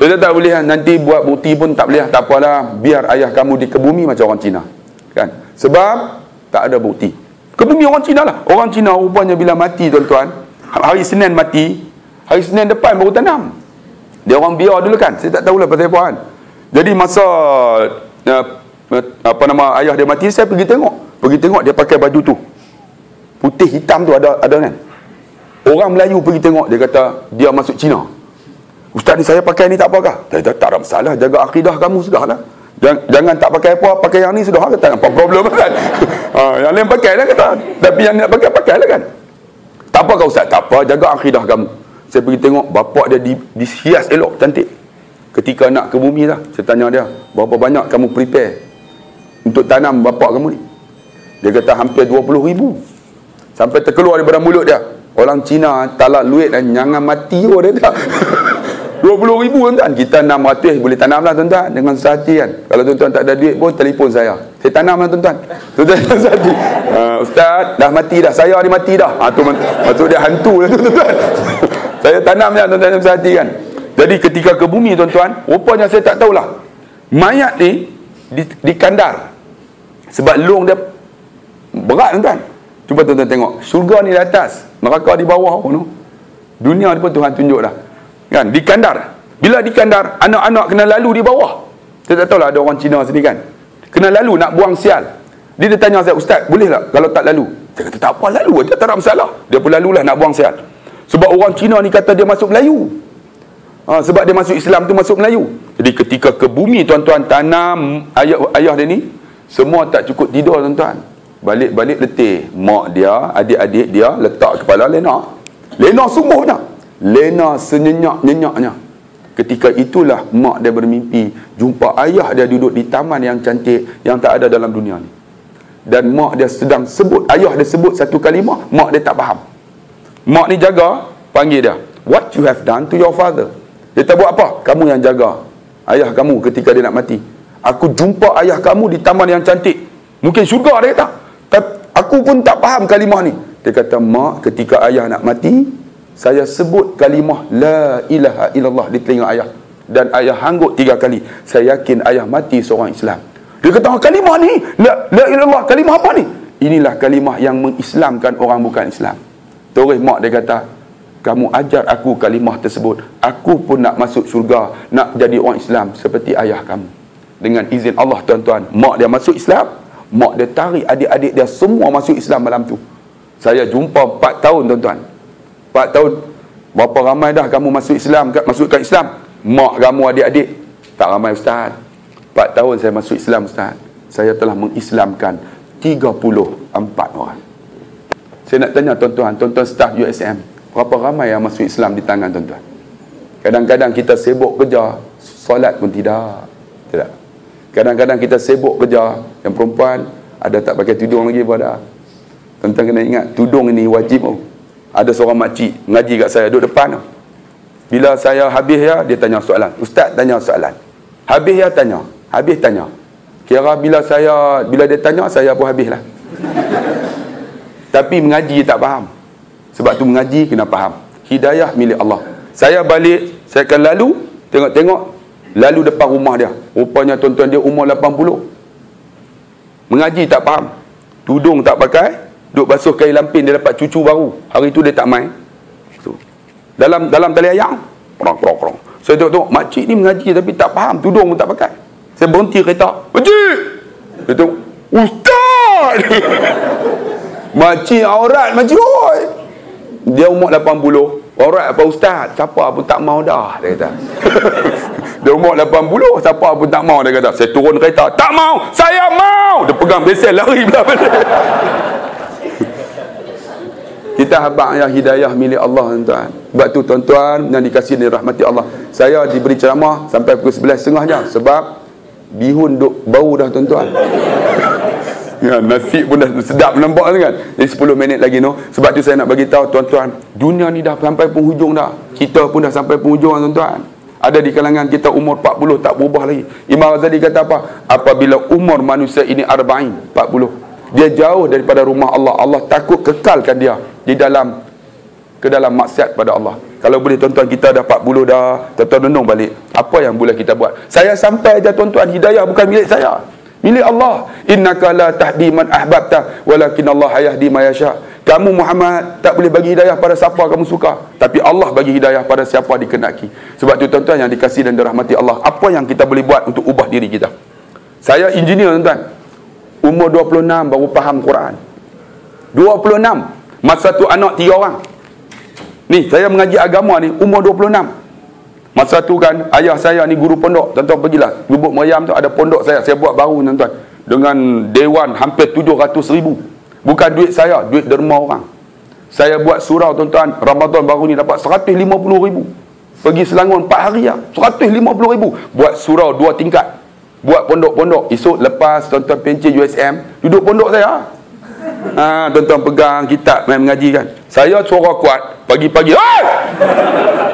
Dia tak boleh, nanti buat bukti pun tak boleh. Tak apalah, biar ayah kamu dikebumi macam orang Cina, kan? Sebab tak ada bukti. Kebumi orang Cina lah. Orang Cina rupanya bila mati tuan-tuan, hari Senin mati, hari Senin depan baru tanam. Dia orang biar dulu kan, saya tak tahulah pasal apa kan. Jadi masa ayah dia mati, saya pergi tengok dia pakai baju tu, putih hitam tu, ada kan. Orang Melayu pergi tengok, dia kata dia masuk Cina. Ustaz ni saya pakai ni tak apakah? Dia kata tak ada masalah, jaga akidah kamu sudahlah. Jangan tak pakai apa, pakai yang ni sudah, kata apa problem kan. Yang lain pakai lah kata, tapi yang nak pakai lah kan. Tak apa kau Ustaz, tak apa, jaga akidah kamu. Saya pergi tengok, bapak dia dihias elok, cantik. Ketika nak ke bumi lah, saya tanya dia, berapa banyak kamu prepare untuk tanam bapak kamu ni? Dia kata hampir 20,000. Sampai terkeluar daripada mulut dia, orang Cina talak luit dan jangan mati oh, dia tak. 20,000 tuan-tuan. Kita 600 boleh tanam lah tuan-tuan, dengan susah hati kan. Kalau tuan-tuan tak ada duit pun, telefon saya tanam lah tuan-tuan. Tuan-tuan susah hati, Ustaz dah mati dah, saya ni mati dah. Tu maksud dia hantu lah tuan-tuan. Saya tanam lah tuan-tuan, susah hati kan. Jadi ketika ke bumi tuan-tuan, rupanya saya tak tahulah, mayat ni dikandar. Sebab lung dia berat tuan-tuan. Cuba tuan-tuan tengok, syurga ni di atas, neraka di bawah pun. Dunia ni pun Tuhan tunjuk dah, kan, dikandar. Bila dikandar, anak-anak kena lalu di bawah. Saya tak tahulah, ada orang Cina sini kan, kena lalu nak buang sial. Dia tanya saya, Ustaz boleh tak kalau tak lalu? Saya kata tak apa, lalu aja, tak ada masalah. Dia pun lalulah nak buang sial. Sebab orang Cina ni kata dia masuk Melayu. Sebab dia masuk Islam tu masuk Melayu. Jadi ketika ke bumi tuan-tuan, tanam ayah dia ni, semua tak cukup tidur tuan-tuan. Balik-balik letih. Mak dia, adik-adik dia letak kepala lena. Lena sungguhnya, lena senyenyak-nyenyaknya. Ketika itulah mak dia bermimpi jumpa ayah dia duduk di taman yang cantik yang tak ada dalam dunia ni. Dan mak dia sedang sebut, ayah dia sebut satu kalimah, mak dia tak faham. Mak ni jaga, panggil dia, what you have done to your father? Dia tak buat apa? Kamu yang jaga ayah kamu ketika dia nak mati. Aku jumpa ayah kamu di taman yang cantik, mungkin syurga, dia kata. Aku pun tak faham kalimah ni. Dia kata, mak, ketika ayah nak mati, saya sebut kalimah la ilaha illallah di telinga ayah, dan ayah hanggut 3 kali. Saya yakin ayah mati seorang Islam. Dia kata, kalimah ni la ilallah, kalimah apa ni? Inilah kalimah yang mengislamkan orang bukan Islam. Terus mak dia kata, kamu ajar aku kalimah tersebut, aku pun nak masuk syurga, nak jadi orang Islam seperti ayah kamu. Dengan izin Allah tuan-tuan, mak dia masuk Islam. Mak dia tarik adik-adik dia semua masuk Islam malam tu. Saya jumpa 4 tahun tuan-tuan. 4 tahun. Berapa ramai dah kamu masuk Islam, masukkan Islam? Mak kamu adik-adik tak ramai Ustaz. 4 tahun saya masuk Islam Ustaz. Saya telah mengislamkan 34 orang. Saya nak tanya tuan-tuan, tuan-tuan staf USM, berapa ramai yang masuk Islam di tangan tuan-tuan? Kadang-kadang kita sibuk kerja, solat pun tidak. Kadang-kadang kita sibuk kerja, yang perempuan ada tak pakai tudung lagi pada. Tuan-tuan kena ingat, tudung ini wajib. Ada seorang makcik mengaji kat saya, duduk depan. Bila saya habis ya, dia tanya soalan. Ustaz tanya soalan. Habis ya tanya. Habis tanya. Kira bila dia tanya, saya pun habislah. Tapi mengaji tak faham. Sebab tu mengaji kena faham. Hidayah milik Allah. Saya balik, saya akan lalu, tengok-tengok, lalu depan rumah dia. Rupanya tuan-tuan dia umur 80. Mengaji tak faham. Tudung tak pakai, duk basuh kain lampin, dia dapat cucu baru. Hari tu dia tak main. Dalam tali ayam, korang. Saya tengok, makcik ni mengaji tapi tak faham, tudung pun tak pakai. Saya berhenti kereta. Makcik! Dia tengok, Ustaz! Makcik aurat, makcik oi. Dia umur 80. Aurat apa Ustaz? Siapa pun tak mau dah, dia kata. Dia umur 80, siapa pun tak mau, dia kata. Saya turun kereta, tak mau, saya mau. Dia pegang besen lari belah-belah. Kita habaq yang hidayah milik Allah, tuan-tuan. Sebab tu tuan-tuan yang dikasihi dan dirahmati Allah, saya diberi ceramah sampai pukul 11.30 je, sebab bihun duk bau dah, tuan-tuan. Ya, nasi pun dah sedap nampak kan. Jadi 10 minit lagi no. Sebab tu saya nak bagi tahu tuan-tuan, dunia ni dah sampai penghujung dah. Kita pun dah sampai penghujung, tuan-tuan. Ada di kalangan kita umur 40 tak berubah lagi. Imam Ghazali kata apa? Apabila umur manusia ini 40, dia jauh daripada rumah Allah. Allah takut kekalkan dia di dalam maksiat pada Allah. Kalau boleh tuan-tuan, kita dah 40 dah, tuan-tuan renung balik, apa yang boleh kita buat? Saya sampai aja tuan-tuan, hidayah bukan milik saya, milik Allah. Innaka la tahdi man ahbabta walakin Allah yahdi man yasha. Kamu Muhammad tak boleh bagi hidayah pada siapa kamu suka, tapi Allah bagi hidayah pada siapa dikehendaki. Sebab tu tuan-tuan yang dikasihi dan dirahmati Allah, apa yang kita boleh buat untuk ubah diri kita? Saya engineer, tuan-tuan. Umur 26 baru faham Quran. 26. Masa tu anak 3 orang. Ni saya mengaji agama ni umur 26. Masa tu kan ayah saya ni guru pondok. Tuan-tuan pergilah Lubuk Meriam tu ada pondok saya buat baru, tuan-tuan, dengan dewan hampir 700,000. Bukan duit saya, duit derma orang. Saya buat surau, tuan-tuan, Ramadan baru ni dapat 150,000. Pergi Selangor 4 hari lah, 150,000. Buat surau 2 tingkat, buat pondok-pondok. Esok lepas tuan-tuan pencen USM, duduk pondok saya. Tuan-tuan pegang kitab main mengaji kan. Saya suara kuat pagi-pagi,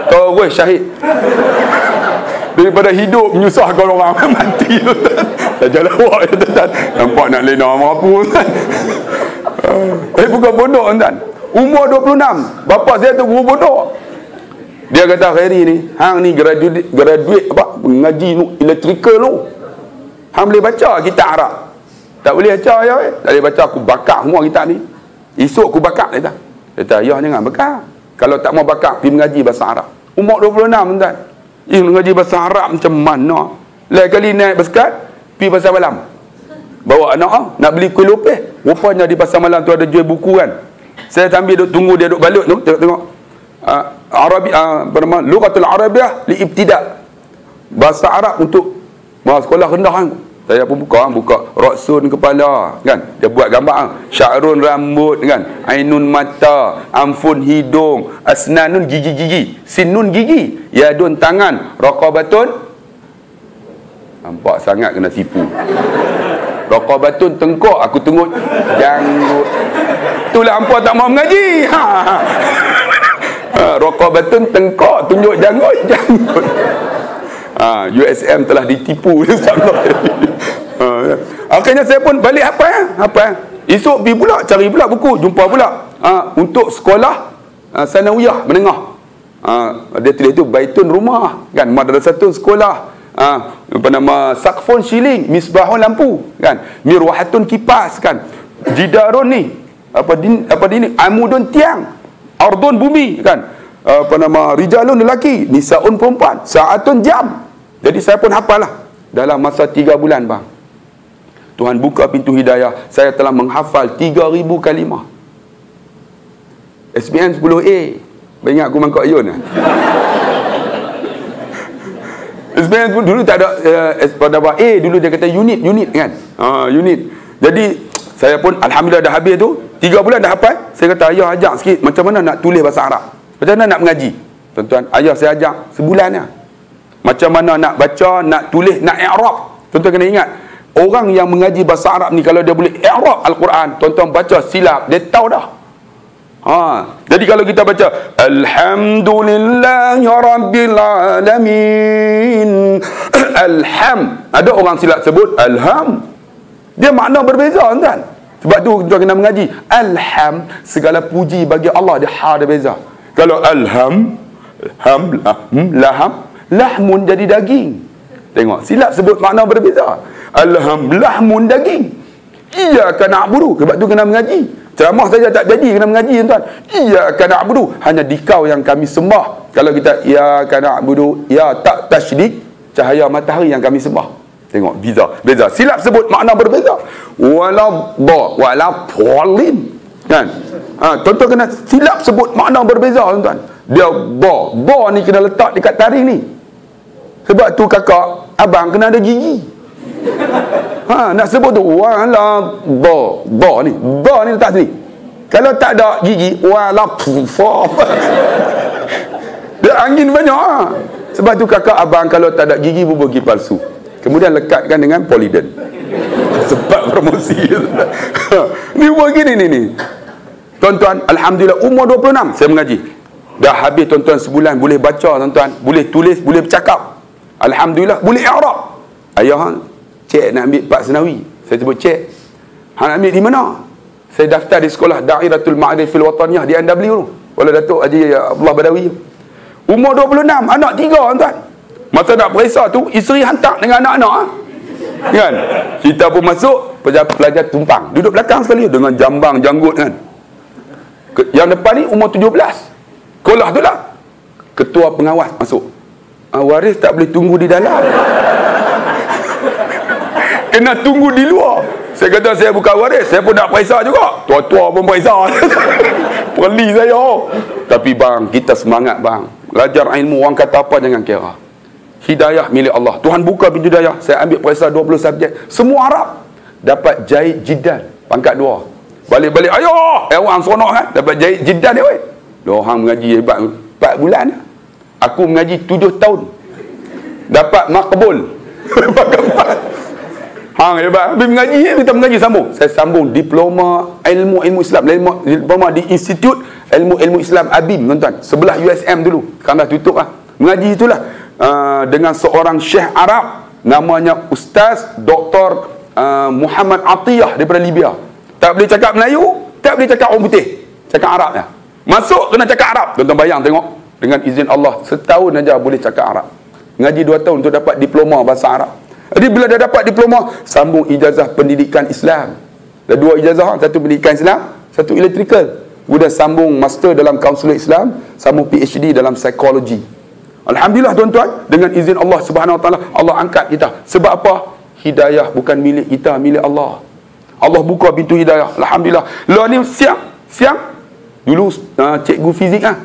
terus syahid. Daripada hidup menyusahkan orang mati. Saja lawak, tuan-tuan. Nampak nak lena apa kan. Bukan pondok, tuan-tuan. Umur 26. Bapa saya tu guru pondok. Dia kata, Khairi ni, hang ni graduate apa? Mengaji electrical tu. Hang boleh baca kitab Arab? Tak boleh baca ya, tak boleh baca, aku bakar semua kitab ni. Esok aku bakar, dia kata, ya jangan bakar. Kalau tak mau bakar, pergi mengaji bahasa Arab. Umur 26, tuan. Mengaji bahasa Arab macam mana? Lain kali naik baskat, pergi pasar malam. Bawa anak nak beli kuih lopeh. Rupanya di pasar malam tu ada jual buku kan. Saya sambil duk tunggu dia duk balut tu, tengok. Arabi apa nama? Lughatul Arabiah li ibtida'. Bahasa Arab untuk sekolah rendah kan. Saya pun buka raksun kepala kan. Dia buat gambar sya'run rambut kan, ainun mata, amfun hidung, asnanun gigi-gigi, sinun gigi, yadun tangan, raqabatun, nampak sangat kena tipu. Raqabatun tengkok, aku tengok janggut. Itulah hampa tak mau mengaji. Raqabatun tengkok, tunjuk janggut. USM telah ditipu. Akhirnya saya pun balik apa. Esok pergi pula cari pula buku, jumpa pula untuk sekolah sanawiyah menengah. Dia tulis tu baitun rumah kan, madrasatun sekolah, apa nama, sakfon shilling, misbahun lampu kan, mirwahatun kipas kan, jidarun ni apa ini, amudun tiang, ardun bumi kan, apa nama, rijalun lelaki, nisaun perempuan, saatun jam. Jadi saya pun hafal lah dalam masa 3 bulan bang. Tuhan buka pintu hidayah, saya telah menghafal 3,000 kalimah. SPM 10A. Ingat aku mangkok Yun kan? SPM dulu tak ada pada A, dulu dia kata unit kan. Unit. Jadi saya pun alhamdulillah dah habis tu, 3 bulan dah hafal. Saya kata ayah ajak sikit macam mana nak tulis bahasa Arab, macam mana nak mengaji. Tuan-tuan, ayah saya ajak sebulan lah. Macam mana nak baca, nak tulis, nak i'rab. Tuan-tuan kena ingat, orang yang mengaji bahasa Arab ni kalau dia boleh i'rab Al-Quran, tuan-tuan baca silap, dia tahu dah. Jadi kalau kita baca Alhamdulillahi Rabbil Alamin, Alham, ada orang silap sebut Alham, dia makna berbeza, tuan. Sebab tu tuan kena mengaji. Alham, segala puji bagi Allah, dia dia beza. Kalau Alham, laham, lahmun jadi daging. Tengok, silap sebut makna berbeza. Alham, lahmun daging. Iyyaka na'budu, sebab tu kena mengaji. Ceramah saja tak jadi, kena mengaji, tuan. Iyyaka na'budu, hanya dikau yang kami sembah. Kalau kita iyyaka na'budu, ya tak tasyrik, cahaya matahari yang kami sembah. Tengok, beza. Silap sebut makna berbeza. Walapolin kan. Tuan-tuan kena silap sebut makna berbeza, tuan. Dia ba ni kena letak dekat taring ni. Sebab tu kakak, abang kena ada gigi. Nak sebut tu wala ba ni letak sini. Kalau tak ada gigi, walau dia angin banyak ha. Sebab tu kakak abang kalau tak ada gigi bubur gigi palsu. Kemudian lekatkan dengan Polident. Sebab promosi. Ni buat gini ni. Tuan-tuan, alhamdulillah umur 26 saya mengaji. Dah habis tuan-tuan sebulan boleh baca tuan-tuan, boleh tulis, boleh bercakap. Alhamdulillah boleh i'rab. Ayah cik nak ambil Pak Senawi. Saya sebut cik. Hang nak ambil di mana? Saya daftar di sekolah Dairatul Ma'arifil Wataniyah di NW tu. Wala Datuk Haji Abdullah Badawi. Umur 26, anak 3 tuan. Masa nak periksa tu, isteri hantar dengan anak-anak kan? Kita pun masuk, pelajar tumpang. Duduk belakang sekali dengan jambang, janggut kan. Yang depan ni umur 17. Sekolah tu lah. Ketua pengawas masuk. Waris tak boleh tunggu di dalam. Kena tunggu di luar. Saya kata saya bukan waris, saya pun nak periksa juga. Tua-tua pun periksa. Perli saya. Tapi bang, kita semangat bang. Belajar ilmu, orang kata apa jangan kira. Hidayah milik Allah. Tuhan buka pintu hidayah. Saya ambil periksa 20 subjek. Semua Arab. Dapat jahit jiddan. Pangkat 2. Balik-balik. Ayo! Orang seronok kan? Dapat jahit jiddan dia weh. Orang mengaji hebat. 4 bulan. Aku mengaji 7 tahun. Dapat makbul. Hang hebat. Habis mengaji, kita mengaji sambung. Saya sambung diploma ilmu Islam. Diploma di Institut Ilmu Islam ABIM tuan-tuan. Sebelah USM dulu. Sekarang dah tutup lah. Mengaji itulah dengan seorang syekh Arab namanya Ustaz Dr. Muhammad Atiyah daripada Libya. Tak boleh cakap Melayu, tak boleh cakap orang putih. Cakap Arab ya. Masuk kena cakap Arab. Tuan-tuan bayang tengok. Dengan izin Allah, setahun aja boleh cakap Arab. Ngaji 2 tahun untuk dapat diploma bahasa Arab. Jadi bila dah dapat diploma, sambung ijazah pendidikan Islam. Dah 2 ijazah, satu pendidikan Islam, satu electrical. Kemudian sambung master dalam kaunselor Islam, sambung PhD dalam psikologi. Alhamdulillah tuan-tuan, dengan izin Allah Subhanahu Wa Taala, Allah angkat kita. Sebab apa? Hidayah bukan milik kita, milik Allah. Allah buka pintu hidayah. Alhamdulillah. Lah ni siang dulu cikgu fizik ah.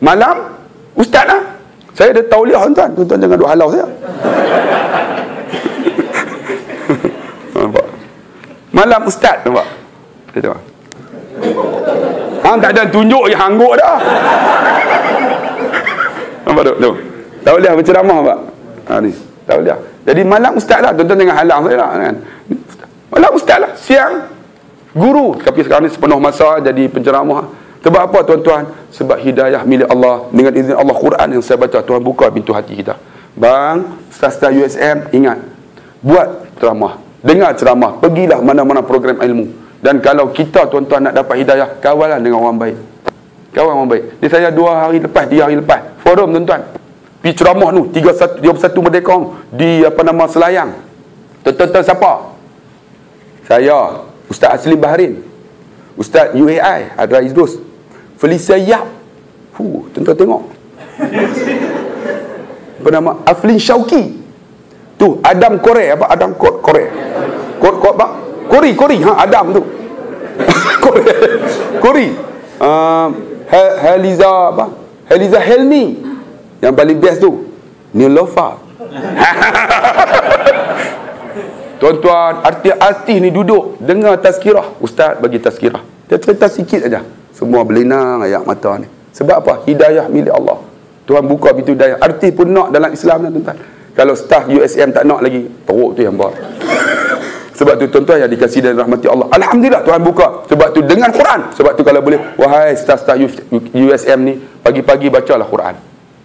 Malam ustaz lah. Saya ada tauliah tuan-tuan. Tuan-tuan jangan duk halau saya. Nampak? Malam ustaz nampak? Dia tengok. Hang tak ada tunjuk je hangguk dah. Nampak tu? Tauliah berceramah pak. Ni, tauliah. Jadi malam ustaz lah. Tuan-tuan jangan halang saya lah kan. Malam ustaz lah. Siang guru. Tapi sekarang ni sepenuh masa jadi penceramah. Sebab apa tuan-tuan? Sebab hidayah milik Allah. Dengan izin Allah, Quran yang saya baca, Tuhan buka pintu hati kita. Bang, staf-staf USM, ingat. Buat ceramah. Dengar ceramah. Pergilah mana-mana program ilmu. Dan kalau kita tuan-tuan nak dapat hidayah, kawalan dengan orang baik. Kawan orang baik. Ni saya 2 hari lepas, 3 hari lepas. Forum tuan-tuan. Pergi ceramah tu, 31 Merdeka di Selayang. Tuan-tuan siapa? Saya, Ustaz Asli Bahrain. Ustaz UAI, Adra Idrus. Felicia Yap. Tuan-tuan tengok. Apa nama? Aflin Syauki. Tu, Adam Kore. Apa Adam Kore? Kori. Adam tu. Kori. Heliza apa? Heliza Helmi. Yang paling best tu. Nilofa. Tuan-tuan, artis ni duduk dengar tazkirah. Ustaz bagi tazkirah. Dia cerita sikit aja. Semua berlinang ayat mata ni. Sebab apa? Hidayah milik Allah. Tuhan buka pintu hidayah. Artis pun nak dalam Islam ni tuan-tuan. Kalau staf USM tak nak lagi, teruk tu yang buat. Sebab tu tuan-tuan yang dikasihi dan rahmati Allah. Alhamdulillah Tuhan buka. Sebab tu dengan Quran. Sebab tu kalau boleh, wahai staf-staf USM ni, pagi-pagi bacalah Quran.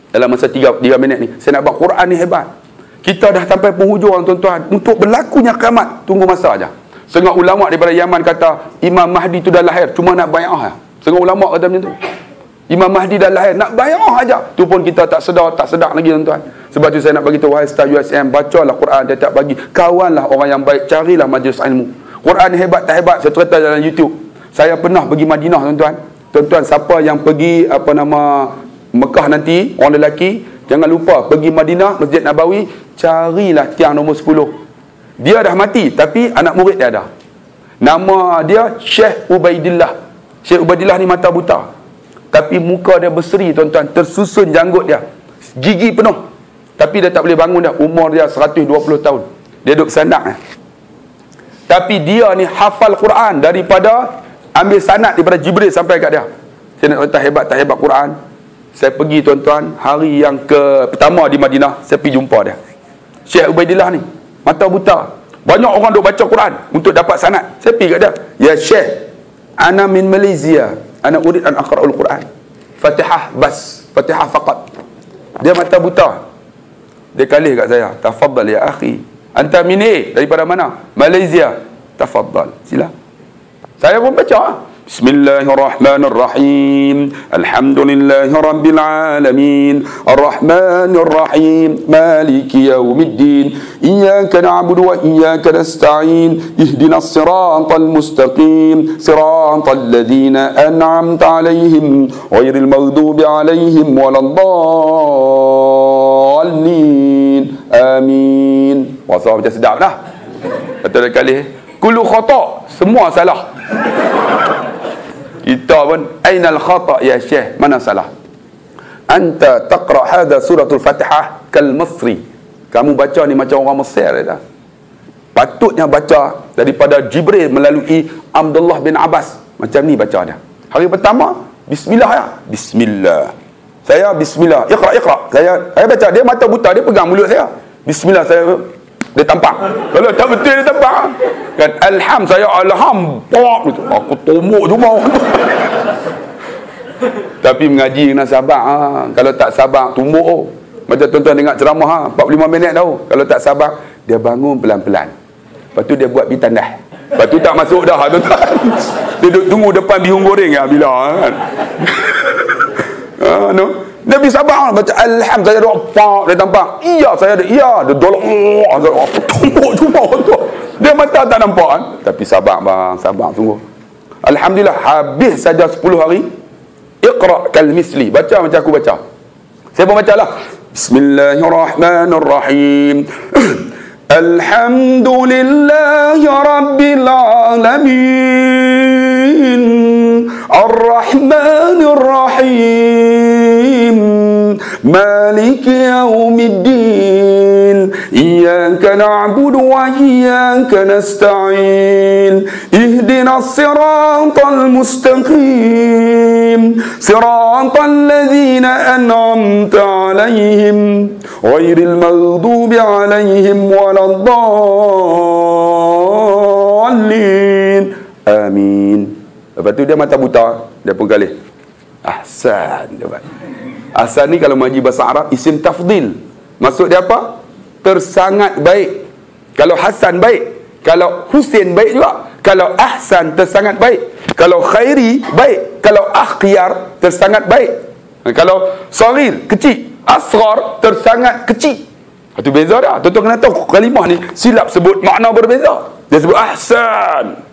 Dalam masa 3 minit ni. Saya nak buat Quran ni hebat. Kita dah sampai penghujung tuan-tuan. Untuk berlakunya kiamat, tunggu masa aja. Setengah ulama daripada Yaman kata Imam Mahdi tu dah lahir, cuma nak bai'ah. Setengah ulama kata macam tu. Imam Mahdi dah lahir, nak bai'ah aja. Tu pun kita tak sedar lagi tuan-tuan. Sebab tu saya nak bagi tahu wahai staf USM, bacalah Quran tiap pagi. Kawanlah orang yang baik, carilah majlis ilmu. Quran hebat tak hebat, saya cerita dalam YouTube. Saya pernah pergi Madinah tuan-tuan. Tuan-tuan siapa yang pergi Mekah nanti, orang lelaki, jangan lupa pergi Madinah, Masjid Nabawi, carilah tiang nombor 10. Dia dah mati, tapi anak murid dia ada. Nama dia Syekh Ubaidillah. Syekh Ubaidillah ni mata buta. Tapi muka dia berseri tuan-tuan, tersusun janggut dia. Gigi penuh. Tapi dia tak boleh bangun dah. Umur dia 120 tahun. Dia duduk sandak. Tapi dia ni hafal Quran daripada ambil sanad daripada Jibril sampai kat dia. Saya nak tak hebat Quran. Saya pergi tuan-tuan, hari yang pertama di Madinah, saya pergi jumpa dia. Syekh Ubaidillah ni, mata buta. Banyak orang duk baca Quran untuk dapat sanad. Saya pergi kat dia. Ya Syekh, ana min Malaysia. Ana urid an aqra'ul Quran. Fatihah bas, Fatihah faqat. Dia mata buta. Dia kalih kat saya. Tafaddal ya akhi. Anta min daripada mana? Malaysia. Tafaddal. Sila. Saya pun baca. Bismillahirrahmanirrahim. Alhamdulillahi rabbil alamin. Arrahmanir rahim. Maliki yaumiddin. Iyyaka na'budu wa iyyaka nasta'in. Ihdinas siratal mustaqim. Siratal ladzina an'amta 'alaihim ghairil maghdubi 'alaihim waladdallin. Amin. Wah, macam sedap dah. Betul kali. Kullu khata, semua salah. Kita pun ainal khata ya Syekh, mana salah? Anta taqra hadha suratul Fatihah kal Misri. Kamu baca ni macam orang Mesir dah. Patutnya baca daripada Jibril melalui Abdullah bin Abbas. Macam ni baca dia. Hari pertama bismillah ya. Bismillah. Saya bismillah. Iqra. Saya baca, dia mata buta, dia pegang mulut saya. Bismillah, saya dia tampak. Kalau tak betul dia tampak. Kan alham, saya alham. Aku tomok cuma. Tapi mengaji kena sabar. Kalau tak sabar tumbuk. Macam tuan-tuan dengar ceramah 45 minit tahu. Kalau tak sabar, dia bangun pelan-pelan. Lepas tu dia buat bitandah. Lepas tu tak masuk dah tuan-tuan. Dia duduk tunggu depan bihun goreng ya bila kan. Nabi sabar baca alham, saya doa pak, dia tampak iya, saya ada iya, dia dolok tumbuk cuma tu. Dia mata tak nampak kan, tapi sabar bang, sabar sungguh. Alhamdulillah, habis saja 10 hari. Iqra kal misli, baca macam aku baca. Saya pun bacalah. Bismillahirrahmanirrahim. Alhamdulillahi rabbil alamin. Ar-Rahmanir Rahim. Maliki yaumiddin. Iyyaka na'budu wa iyyaka nasta'in. Ihdinas siratal mustaqim. Siratal ladzina an'amta 'alaihim ghairil maghdubi 'alaihim waladdallin. Amin. Lepas tu dia mata buta, dia pun galih. Ahsan. Ahsan ni kalau mengaji bahasa Arab, isim tafdil. Maksud dia apa? Tersangat baik. Kalau Hasan baik, kalau Husin baik juga. Kalau Ahsan tersangat baik. Kalau Khairi baik. Kalau Akhyar tersangat baik. Kalau Saghir kecil, Asghar tersangat kecil. Itu beza dah. Tuan-tuan kena tahu kalimah ni silap sebut makna berbeza. Dia sebut Ahsan.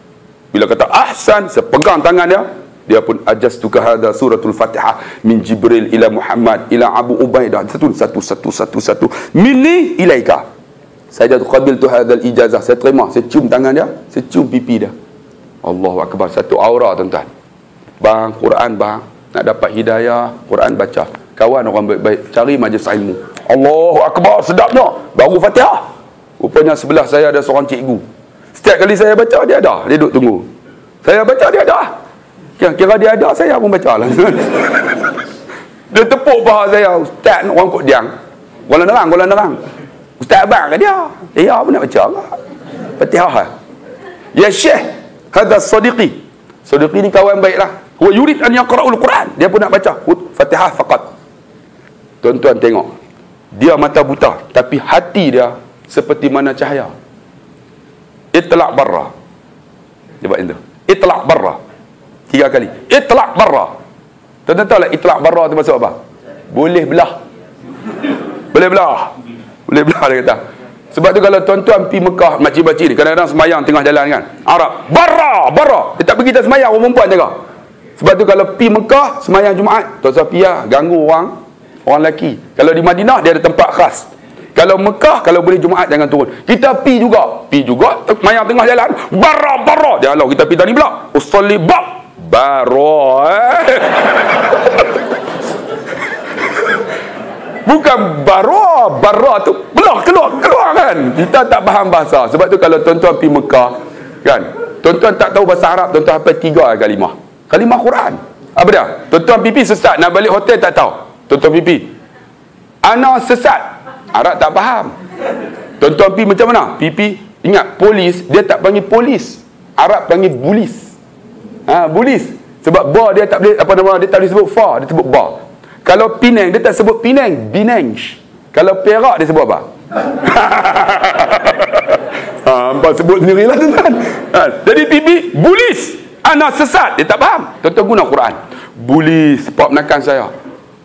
Bila kata ahsan, saya pegang tangan dia, dia pun ajastuka hadha suratul Fatihah min Jibril ila Muhammad ila Abu Ubaidah. Satu. Minni ilaika. Saya jatuh qabil tu hadzal ijazah. Saya terima, saya cium tangan dia, saya cium pipi dia. Allahu akbar, satu aura tuan-tuan. Bang, Quran bang, nak dapat hidayah, Quran baca. Kawan orang baik-baik, cari majlis ilmu. Allahu akbar, sedapnya. Baru Fatihah. Rupanya sebelah saya ada seorang cikgu. Setiap kali saya baca, dia ada. Dia duduk tunggu. Saya baca, dia ada. Kira dia ada, saya pun baca lah. Dia tepuk paha saya. Ustaz, orang kot diang. Kuala nerang. Ustaz abang ke dia? Ya, apa nak baca lah. Fatihah lah. Ya Syekh, hadha sadiqi. Sadiqi ni kawan baik lah. Wa yurid an yaqra'ul Quran. Dia pun nak baca. Fatihah faqat. Tuan-tuan tengok. Dia mata buta. Tapi hati dia seperti mana cahaya. Itlaq barra. Dia buat itu. Itlaq barra. 3 kali. Itlaq barra. Tuan-tuan tahu lah itlaq barra tu maksud apa? Boleh belah. Boleh belah dia kata. Sebab tu kalau tuan-tuan pergi Mekah, makcik-makcik ni kadang-kadang semayang tengah jalan kan. Arab. Barra. Dia tak pergi kita semayang, orang perempuan jaga. Sebab tu kalau pergi Mekah semayang Jumaat, tuan-tuan pergi ganggu orang lelaki. Kalau di Madinah dia ada tempat khas. Kalau Mekah, kalau boleh Jumaat jangan turun. Kita pi juga, mayang tengah jalan, barra. Dia halau kita pi tadi pula. Usolli barra. Bukan barra tu belah keluar kan. Kita tak faham bahasa. Sebab tu kalau tuan-tuan pi Mekah kan, Tuan-tuan tak tahu bahasa Arab, tuan-tuan hafal 3 kalimah. Kalimah Quran. Apa dia? Tuan-tuan pipi sesat, nak balik hotel tak tahu. Tuan-tuan pipi, ana sesat, Arab tak faham. Tuan-tuan pipi macam mana? Pipi, ingat, polis, dia tak panggil polis, Arab panggil bulis. Bulis. Sebab ba dia tak boleh, apa nama, dia tak boleh sebut fa, dia sebut ba. Kalau Penang, dia tak sebut Penang, Binang. Kalau Perak, dia sebut apa? Hampa sebut sendirilah, tuan-tuan. Jadi pipi, bulis, ana sesat, dia tak faham. Tuan-tuan guna Quran. Bulis, pak menakan saya,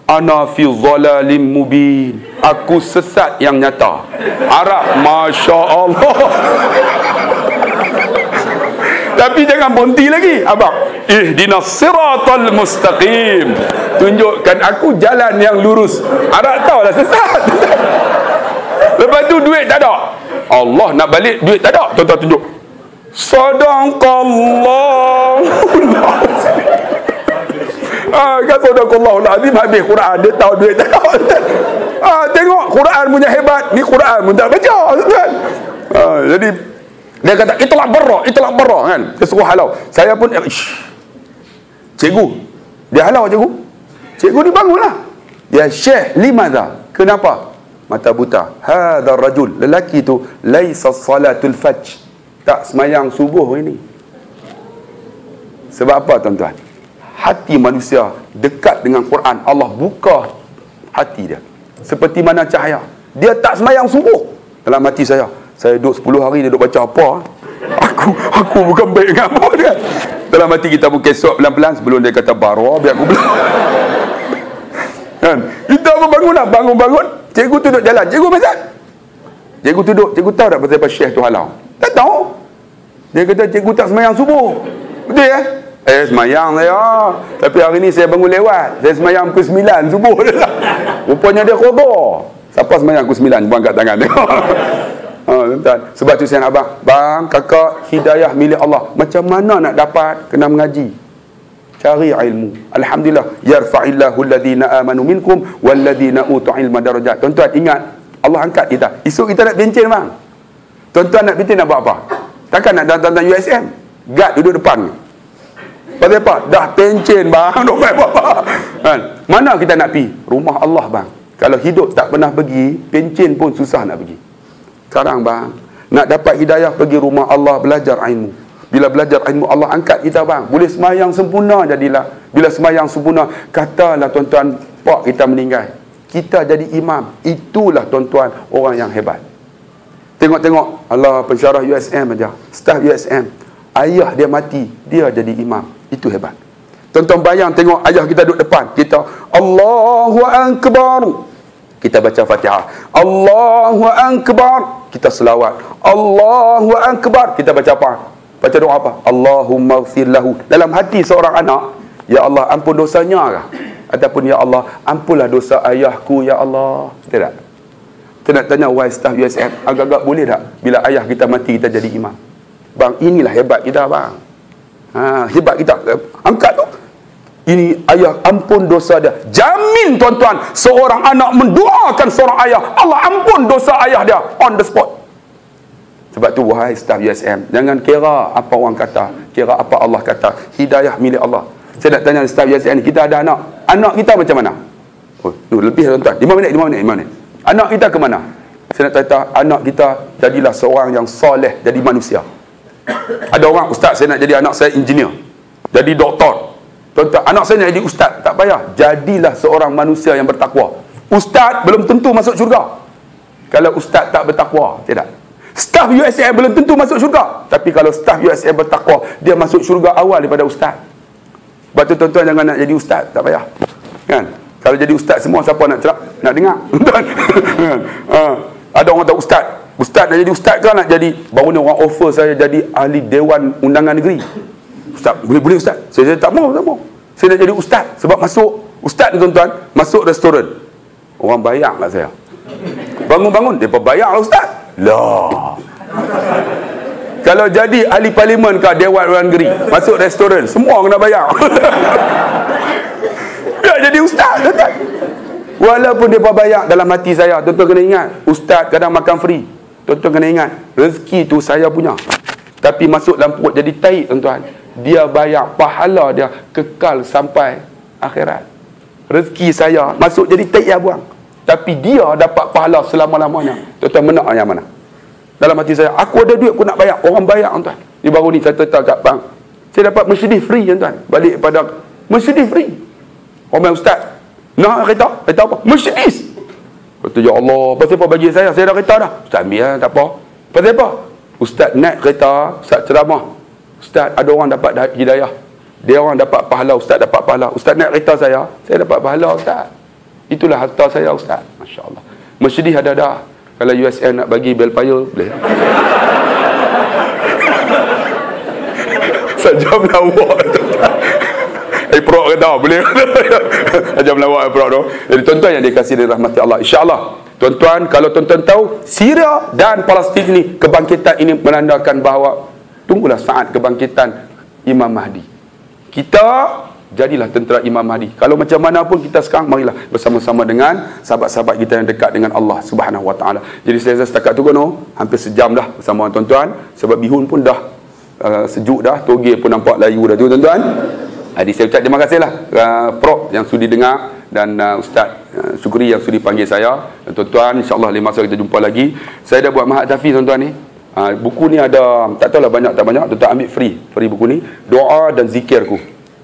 ana fi dhalalim mubin, aku sesat yang nyata. Arab, Masya Allah. Tapi jangan berhenti lagi, abang. Ihdinas siratal mustaqim, tunjukkan aku jalan yang lurus. Arab tahu lah sesat. Lepas tu duit tak ada, Allah nak balik duit tak ada, tuan-tuan tunjuk sadaqallah. Kan sadaqallahul azim, habis Quran, dia tahu duit tak ada. Tengok Quran punya hebat, ni Quran pun tak baca, tuan. Jadi dia kata itulah barra kan, dia suruh halau. Saya pun cikgu, dia halau cikgu ni bangunlah. Ya Syekh, limadha, kenapa? Mata buta. Hadha rajul, lelaki tu laisa salatul fajr, tak semayang subuh ini. Sebab apa, tuan-tuan? Hati manusia dekat dengan Quran, Allah buka hati dia seperti mana cahaya. Dia tak semayang subuh. Dalam hati saya duduk 10 hari, dia duduk baca apa? Aku bukan baik dengan apa dia. Dalam hati kita pun kesok pelan-pelan sebelum dia kata barwa, biar aku belah. Kan? Kita pun bangun. Cikgu tu duduk jalan. Cikgu Mazat, cikgu duduk. Cikgu tahu tak pasal Syekh tu halau? Tak tahu. Dia kata cikgu tak semayang subuh. Betul ya? Semayang saya, tapi hari ni saya bangun lewat. Saya semayang pukul 9 subuh. Rupanya dia kotor. Siapa semayang pukul 9? Buang kat tangan dia. Tuan-tuan, sebab tu saya nak bang, kakak, hidayah milik Allah. Macam mana nak dapat? Kena mengaji, cari ilmu. Alhamdulillah, yarfa'illahu alladhina amanu minkum walladhina utul ilma darajat. Tuan-tuan ingat, Allah angkat kita. Esok kita nak bencin bang. Tuan-tuan nak bencin nak buat apa? Takkan nak datang USM, guard duduk depan. Pasal apa? Dah pencin bang, nak buat apa? Kan? Mana kita nak pergi? Rumah Allah bang. Kalau hidup tak pernah pergi, pencin pun susah nak pergi. Sekarang bang, nak dapat hidayah, pergi rumah Allah, belajar ilmu. Bila belajar ilmu, Allah angkat kita bang. Boleh semayang sempurna jadilah. Bila semayang sempurna, katalah tuan-tuan, pak kita meninggal, kita jadi imam. Itulah tuan-tuan orang yang hebat. Tengok-tengok, Allah pensyarah USM aja, staf USM, ayah dia mati, dia jadi imam. Itu hebat. Tuan-tuan bayang, tengok ayah kita duduk depan, kita Allahu Akbar, kita baca Fatihah, Allahu Akbar, kita selawat, Allahu Akbar, kita baca apa? Baca doa apa? Allahumma ighfir lahu. Dalam hati seorang anak, ya Allah ampun dosanya kah? Ataupun ya Allah ampunlah dosa ayahku ya Allah. Betul tak? Kita nak tanya why staff USM, agak-agak boleh tak bila ayah kita mati kita jadi imam? Bang, inilah hebat kita bang. Hebat kita. Angkat tu. Ini ayah, ampun dosa dia. Jamin tuan-tuan, seorang anak mendoakan seorang ayah, Allah ampun dosa ayah dia on the spot. Sebab tu wahai staf USM, jangan kira apa orang kata, kira apa Allah kata. Hidayah milik Allah. Saya nak tanya staf USM, kita ada anak kita macam mana? Lebih tuan-tuan, 5 minit. Anak kita ke mana? Saya nak kata, anak kita jadilah seorang yang soleh, jadi manusia. Ada orang, ustaz saya nak jadi anak saya engineer, jadi doktor. Tuan-tuan, anak saya nak jadi ustaz, tak payah, jadilah seorang manusia yang bertakwa. Ustaz belum tentu masuk syurga kalau ustaz tak bertakwa, tidak. Staf USM belum tentu masuk syurga, tapi kalau staf USM bertakwa, dia masuk syurga awal daripada ustaz. Sebab tu tuan-tuan jangan nak jadi ustaz, tak payah. Kan? Kalau jadi ustaz semua, siapa nak dengar? Ada orang tak ustaz nak jadi ustaz ke nak jadi, baru ni orang offer saya jadi ahli Dewan Undangan Negeri. Ustaz, boleh ustaz? Saya tak mau. Saya nak jadi ustaz. Sebab masuk ustaz ni tuan-tuan, masuk restoran, orang bayar lah saya. Bangun-bangun, dia bayar lah ustaz. Lah. Kalau jadi ahli parlimen ke Dewan Undangan Negeri, masuk restoran, semua kena bayar. Dia jadi ustaz, tuan-tuan. Walaupun dia bayar, dalam hati saya, tuan-tuan kena ingat, ustaz kadang makan free. Tuan-tuan kena ingat, rezeki tu saya punya. tapi masuk dalam perut jadi tahi, tuan-tuan, dia bayar pahala dia kekal sampai akhirat. Rezeki saya masuk jadi tahi dia buang, tapi dia dapat pahala selama-lamanya. Tuan-tuan, mana yang mana? Dalam hati saya, aku ada duit, aku nak bayar. Orang bayar, tuan-tuan. Ni baru ni saya tetap kat bank, saya dapat Mercedes free, tuan-tuan. Balik pada Mercedes free. Orang ustaz, nak kereta? Kereta apa? Mercedes. Kata, ya Allah, pasal apa bagi saya? Saya dah kereta dah. Ustaz ambil, tak apa. Pasal apa? Ustaz naik kereta, Ustaz ceramah. Ustaz, ada orang dapat hidayah. Dia orang dapat pahala, Ustaz dapat pahala. Ustaz naik kereta saya dapat pahala, Ustaz. Itulah harta saya, Ustaz. Masya Allah. Mercedes ada dah. Kalau USN nak bagi bel payah, boleh. Sejam lawak. Prok kata boleh. Ajam lawak prok tu. Jadi tuan-tuan yang dikasihi dirahmati Allah, insya-Allah tuan-tuan, kalau tuan-tuan tahu Syria dan Palestin ini, kebangkitan ini menandakan bahawa tunggulah saat kebangkitan Imam Mahdi. Kita jadilah tentera Imam Mahdi. Kalau macam mana pun kita sekarang, marilah bersama-sama dengan sahabat-sahabat kita yang dekat dengan Allah Subhanahu Wa Taala. Jadi saya setakat tu hampir sejam dah bersama tuan-tuan, sebab bihun pun dah sejuk dah, toge pun nampak layu dah tu, tuan-tuan. Jadi saya ucap terima kasihlah Prof yang sudi dengar, dan Ustaz Syukri yang sudi panggil saya. Tuan-tuan, insya-Allah lain masa kita jumpa lagi. Saya dah buat Mahat Tafi, tuan-tuan ni. Buku ni ada, tak tahulah banyak tak banyak, tuan-tuan ambil free buku ni, doa dan zikirku.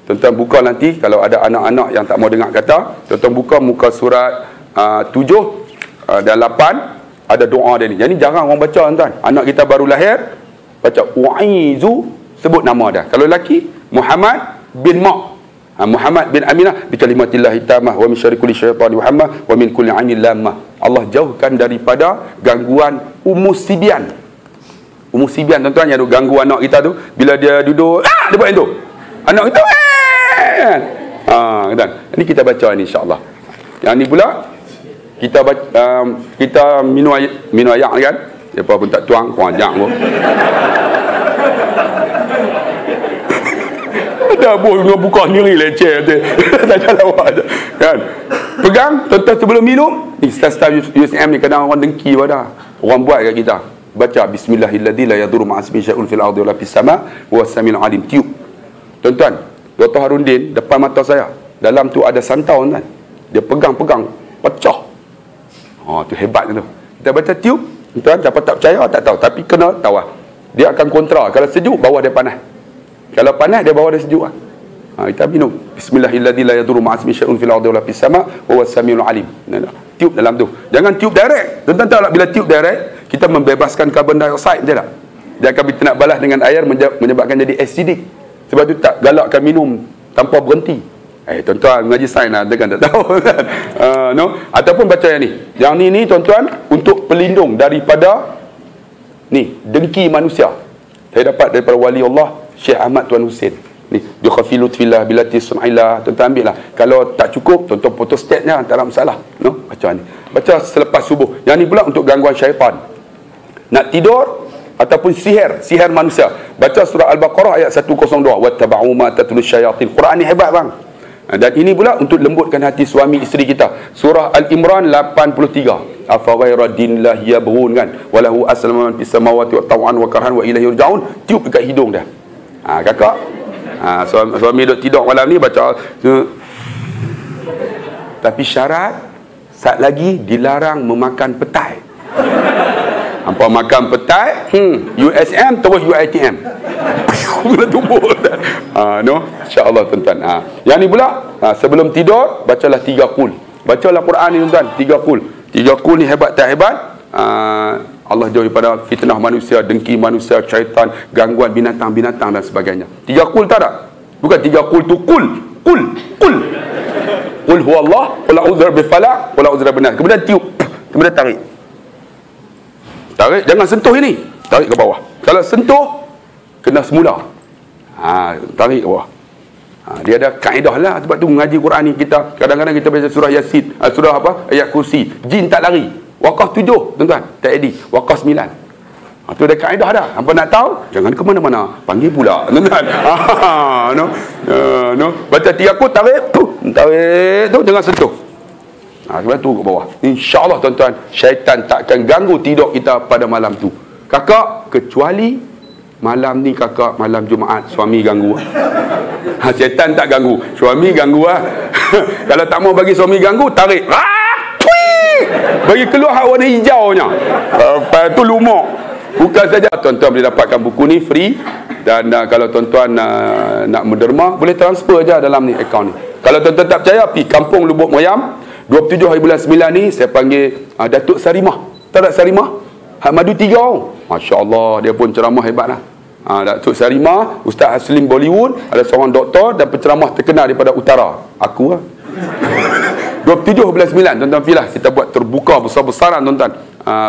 Tuan-tuan buka nanti, kalau ada anak-anak yang tak mau dengar kata, tuan-tuan buka muka surat 7 dan 8, ada doa dia ni. Jadi jarang orang baca, tuan-tuan. Anak kita baru lahir, baca U'izu, sebut nama dia. Kalau lelaki, Muhammad bin Muhammad bin Aminah bi kalimatillahi tammah wa min syarri kulli syaitani wa hamma wa min kulli ainin lamah. Allah jauhkan daripada gangguan umus sibian. Umus sibian, tuan-tuan, yang ganggu anak kita tu, bila dia duduk dia buat itu. Anak kita kan. Ini kita baca ni, insya-Allah. Yang ni pula kita kita minum ayak kan. Siapa pun tak tuang, kurang ajak pun. Dah buka sendiri leceh tak jalan awak kan. Pegang, tuan-tuan, sebelum minum ni, staff USM ni kadang orang dengki pada orang buat kat kita. Baca bismillahilladzi la yadurru ma'asmihi syai'un fil ardi wala fis sama' wa samiul alim. Tiup, tuan-tuan. Dr. Harundin depan mata saya, dalam tu ada santau, kan. Dia pegang-pegang pecah. Tu hebat tu. Kita baca tiup, tuan-tuan, siapa tak percaya tak tahu, tapi kena tahu. Dia akan kontra. Kalau sejuk, bawah dia panas. Kalau panas, dia bawa dia sejuk. Kita minum bismillahilladzi la yadurru ma'asmihi syai'un fil ardi wala fis sama' wa huwas samiul alim. Tiup dalam tu. Jangan tiup direct. Tuan-tuan tahu tak, bila tiup direct, kita membebaskan karbon dioksida, betul tak? Dia akan nak balas dengan air, menyebabkan jadi acidic. Sebab tu tak galakkan minum tanpa berhenti. Tuan-tuan mengaji sains lah, kan tak tahu kan. No? Ataupun baca yang ni. Yang ni tuan-tuan, untuk pelindung daripada ni dengki manusia. Saya dapat daripada wali Allah Syekh Ahmad Tuan Hussein. Ni, bi khafilut fillah bilati sunailah. Tuan-tuan ambil lah. Kalau tak cukup, tuan-tuan fotostatnya, tak ada masalah. No? Baca ni. Baca selepas subuh. Yang ni pula untuk gangguan syaitan. Nak tidur ataupun sihir manusia. Baca surah Al-Baqarah ayat 102. Wattaba'u ma tatlu syayatin. Quran ni hebat, bang. Dan ini pula untuk lembutkan hati suami isteri kita. Surah Al-Imran 83. Afa ghayra dinillah yabghun, kan. Walahu aslama man fis samawati wa taw'an wa karhan wa ilaihi yurja'un. Tiup dekat hidung dia. Kakak, suami duduk tidur malam ni baca. Tapi syarat, saat lagi dilarang memakan petai. Hampa makan petai, USM terus UiTM. Bila tubuh. No, insya-Allah, tuan-tuan. Yang ni pula, sebelum tidur bacalah 3 qul. Bacalah Quran ni, tuan-tuan, 3 qul. 3 qul ni hebat tak hebat? Allah jauh daripada fitnah manusia, dengki manusia, syaitan, gangguan binatang-binatang dan sebagainya. 3 qul tak ada? Bukan 3 qul tu qul. Qul huwallah, qul a'udzu birabbil falaq, qul a'udzu birabbin nas. Kemudian tiup, kemudian tarik. Tarik, jangan sentuh ini. Tarik ke bawah. Kalau sentuh, kena semula. Tarik ke bawah. Dia ada kaedah lah. Sebab tu mengaji Quran ni kita, kadang-kadang kita baca surah Yasin, surah apa? Ayat kursi. Jin tak lari. Wakaf 7, tuan-tuan. Tak edit. Wakaf 9. Tu ada kaedah dah. Hampa nak tahu, jangan ke mana-mana. Panggil pula, tuan-tuan. No. Baca 3 qul, tarik tu, jangan sentuh. Sebab tu ke bawah. InsyaAllah, tuan-tuan, syaitan tak akan ganggu tidur kita pada malam tu. Kakak, kecuali malam ni kakak, malam Jumaat suami ganggu. Syaitan tak ganggu, suami ganggu lah. Kalau tak mau bagi suami ganggu, tarik. Bagi keluar warna hijaunya. Lepas tu lumak. Bukan saja tuan-tuan boleh dapatkan buku ni free. Dan kalau tuan-tuan nak menderma, boleh transfer je dalam ni akaun ni. Kalau tuan-tuan tak percaya, pergi Kampung Lubuk Moyam 27 hari bulan 9 ni. Saya panggil Datuk Sarimah. Tak ada Sarimah? Hak Madu 3 orang. Masya Allah, dia pun ceramah hebat lah. Datuk Sarimah, Ustaz Haslim Bollywood, ada seorang doktor dan penceramah terkenal daripada utara. Aku lah. 27 bulan 9, tuan-tuan pilih. Kita buat terbuka besar-besaran, tuan-tuan.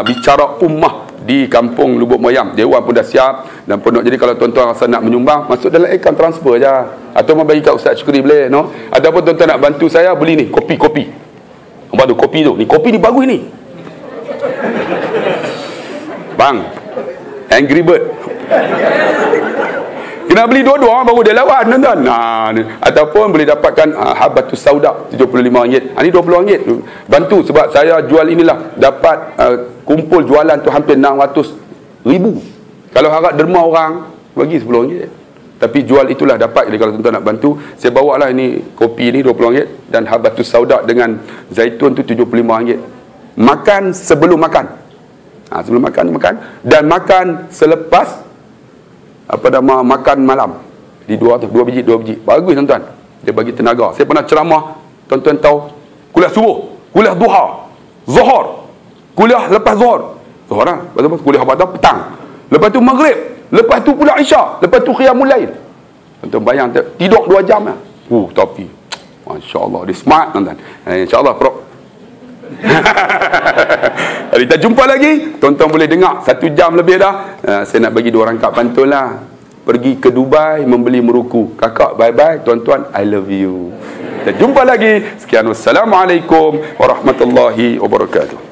Bicara ummah di Kampung Lubuk Moyam. Dewan pun dah siap dan pun nak. Jadi kalau tuan-tuan rasa nak menyumbang, masuk dalam akaun transfer je. Atau mau bagi kat Ustaz Syukri boleh, no? Ataupun tuan-tuan nak bantu saya, beli ni, kopi-kopi. Apa tu kopi tu? Ni kopi ni bagus ni. Bang, Angry Bird. Kena beli dua-dua baru dia lawan, tuan-tuan. Ataupun boleh dapatkan Habatus Sauda RM75. Ini RM20. Bantu sebab saya jual inilah. Dapat kumpul jualan tu hampir 600,000. Kalau harap derma orang, bagi RM10. Tapi jual itulah dapat. Jadi kalau tuan-tuan nak bantu, saya bawa lah ini kopi ni RM20 dan Habatus Sauda dengan zaitun tu RM75. Makan sebelum makan. Sebelum makan dan makan selepas makan malam. Di dua biji. Bagus, tuan-tuan. Dia bagi tenaga. Saya pernah ceramah, tuan-tuan tahu, kuliah subuh, kuliah duha, zuhur, kuliah lepas zuhur. Zuhur lah. Lepas tu kuliah pada petang. Lepas tu maghrib. Lepas tu pula isyak. Lepas tu qiyamul lail. Tuan-tuan bayang, tidur 2 jam lah. Tapi masya-Allah, dia smart, tuan-tuan. Insya-Allah, Prof. Kita jumpa lagi. Tuan-tuan boleh dengar 1 jam lebih dah. Saya nak bagi 2 rangkap pantun lah. Pergi ke Dubai membeli meruku. Kakak bye-bye, tuan-tuan I love you. Kita jumpa lagi. Sekian, wassalamualaikum warahmatullahi wabarakatuh.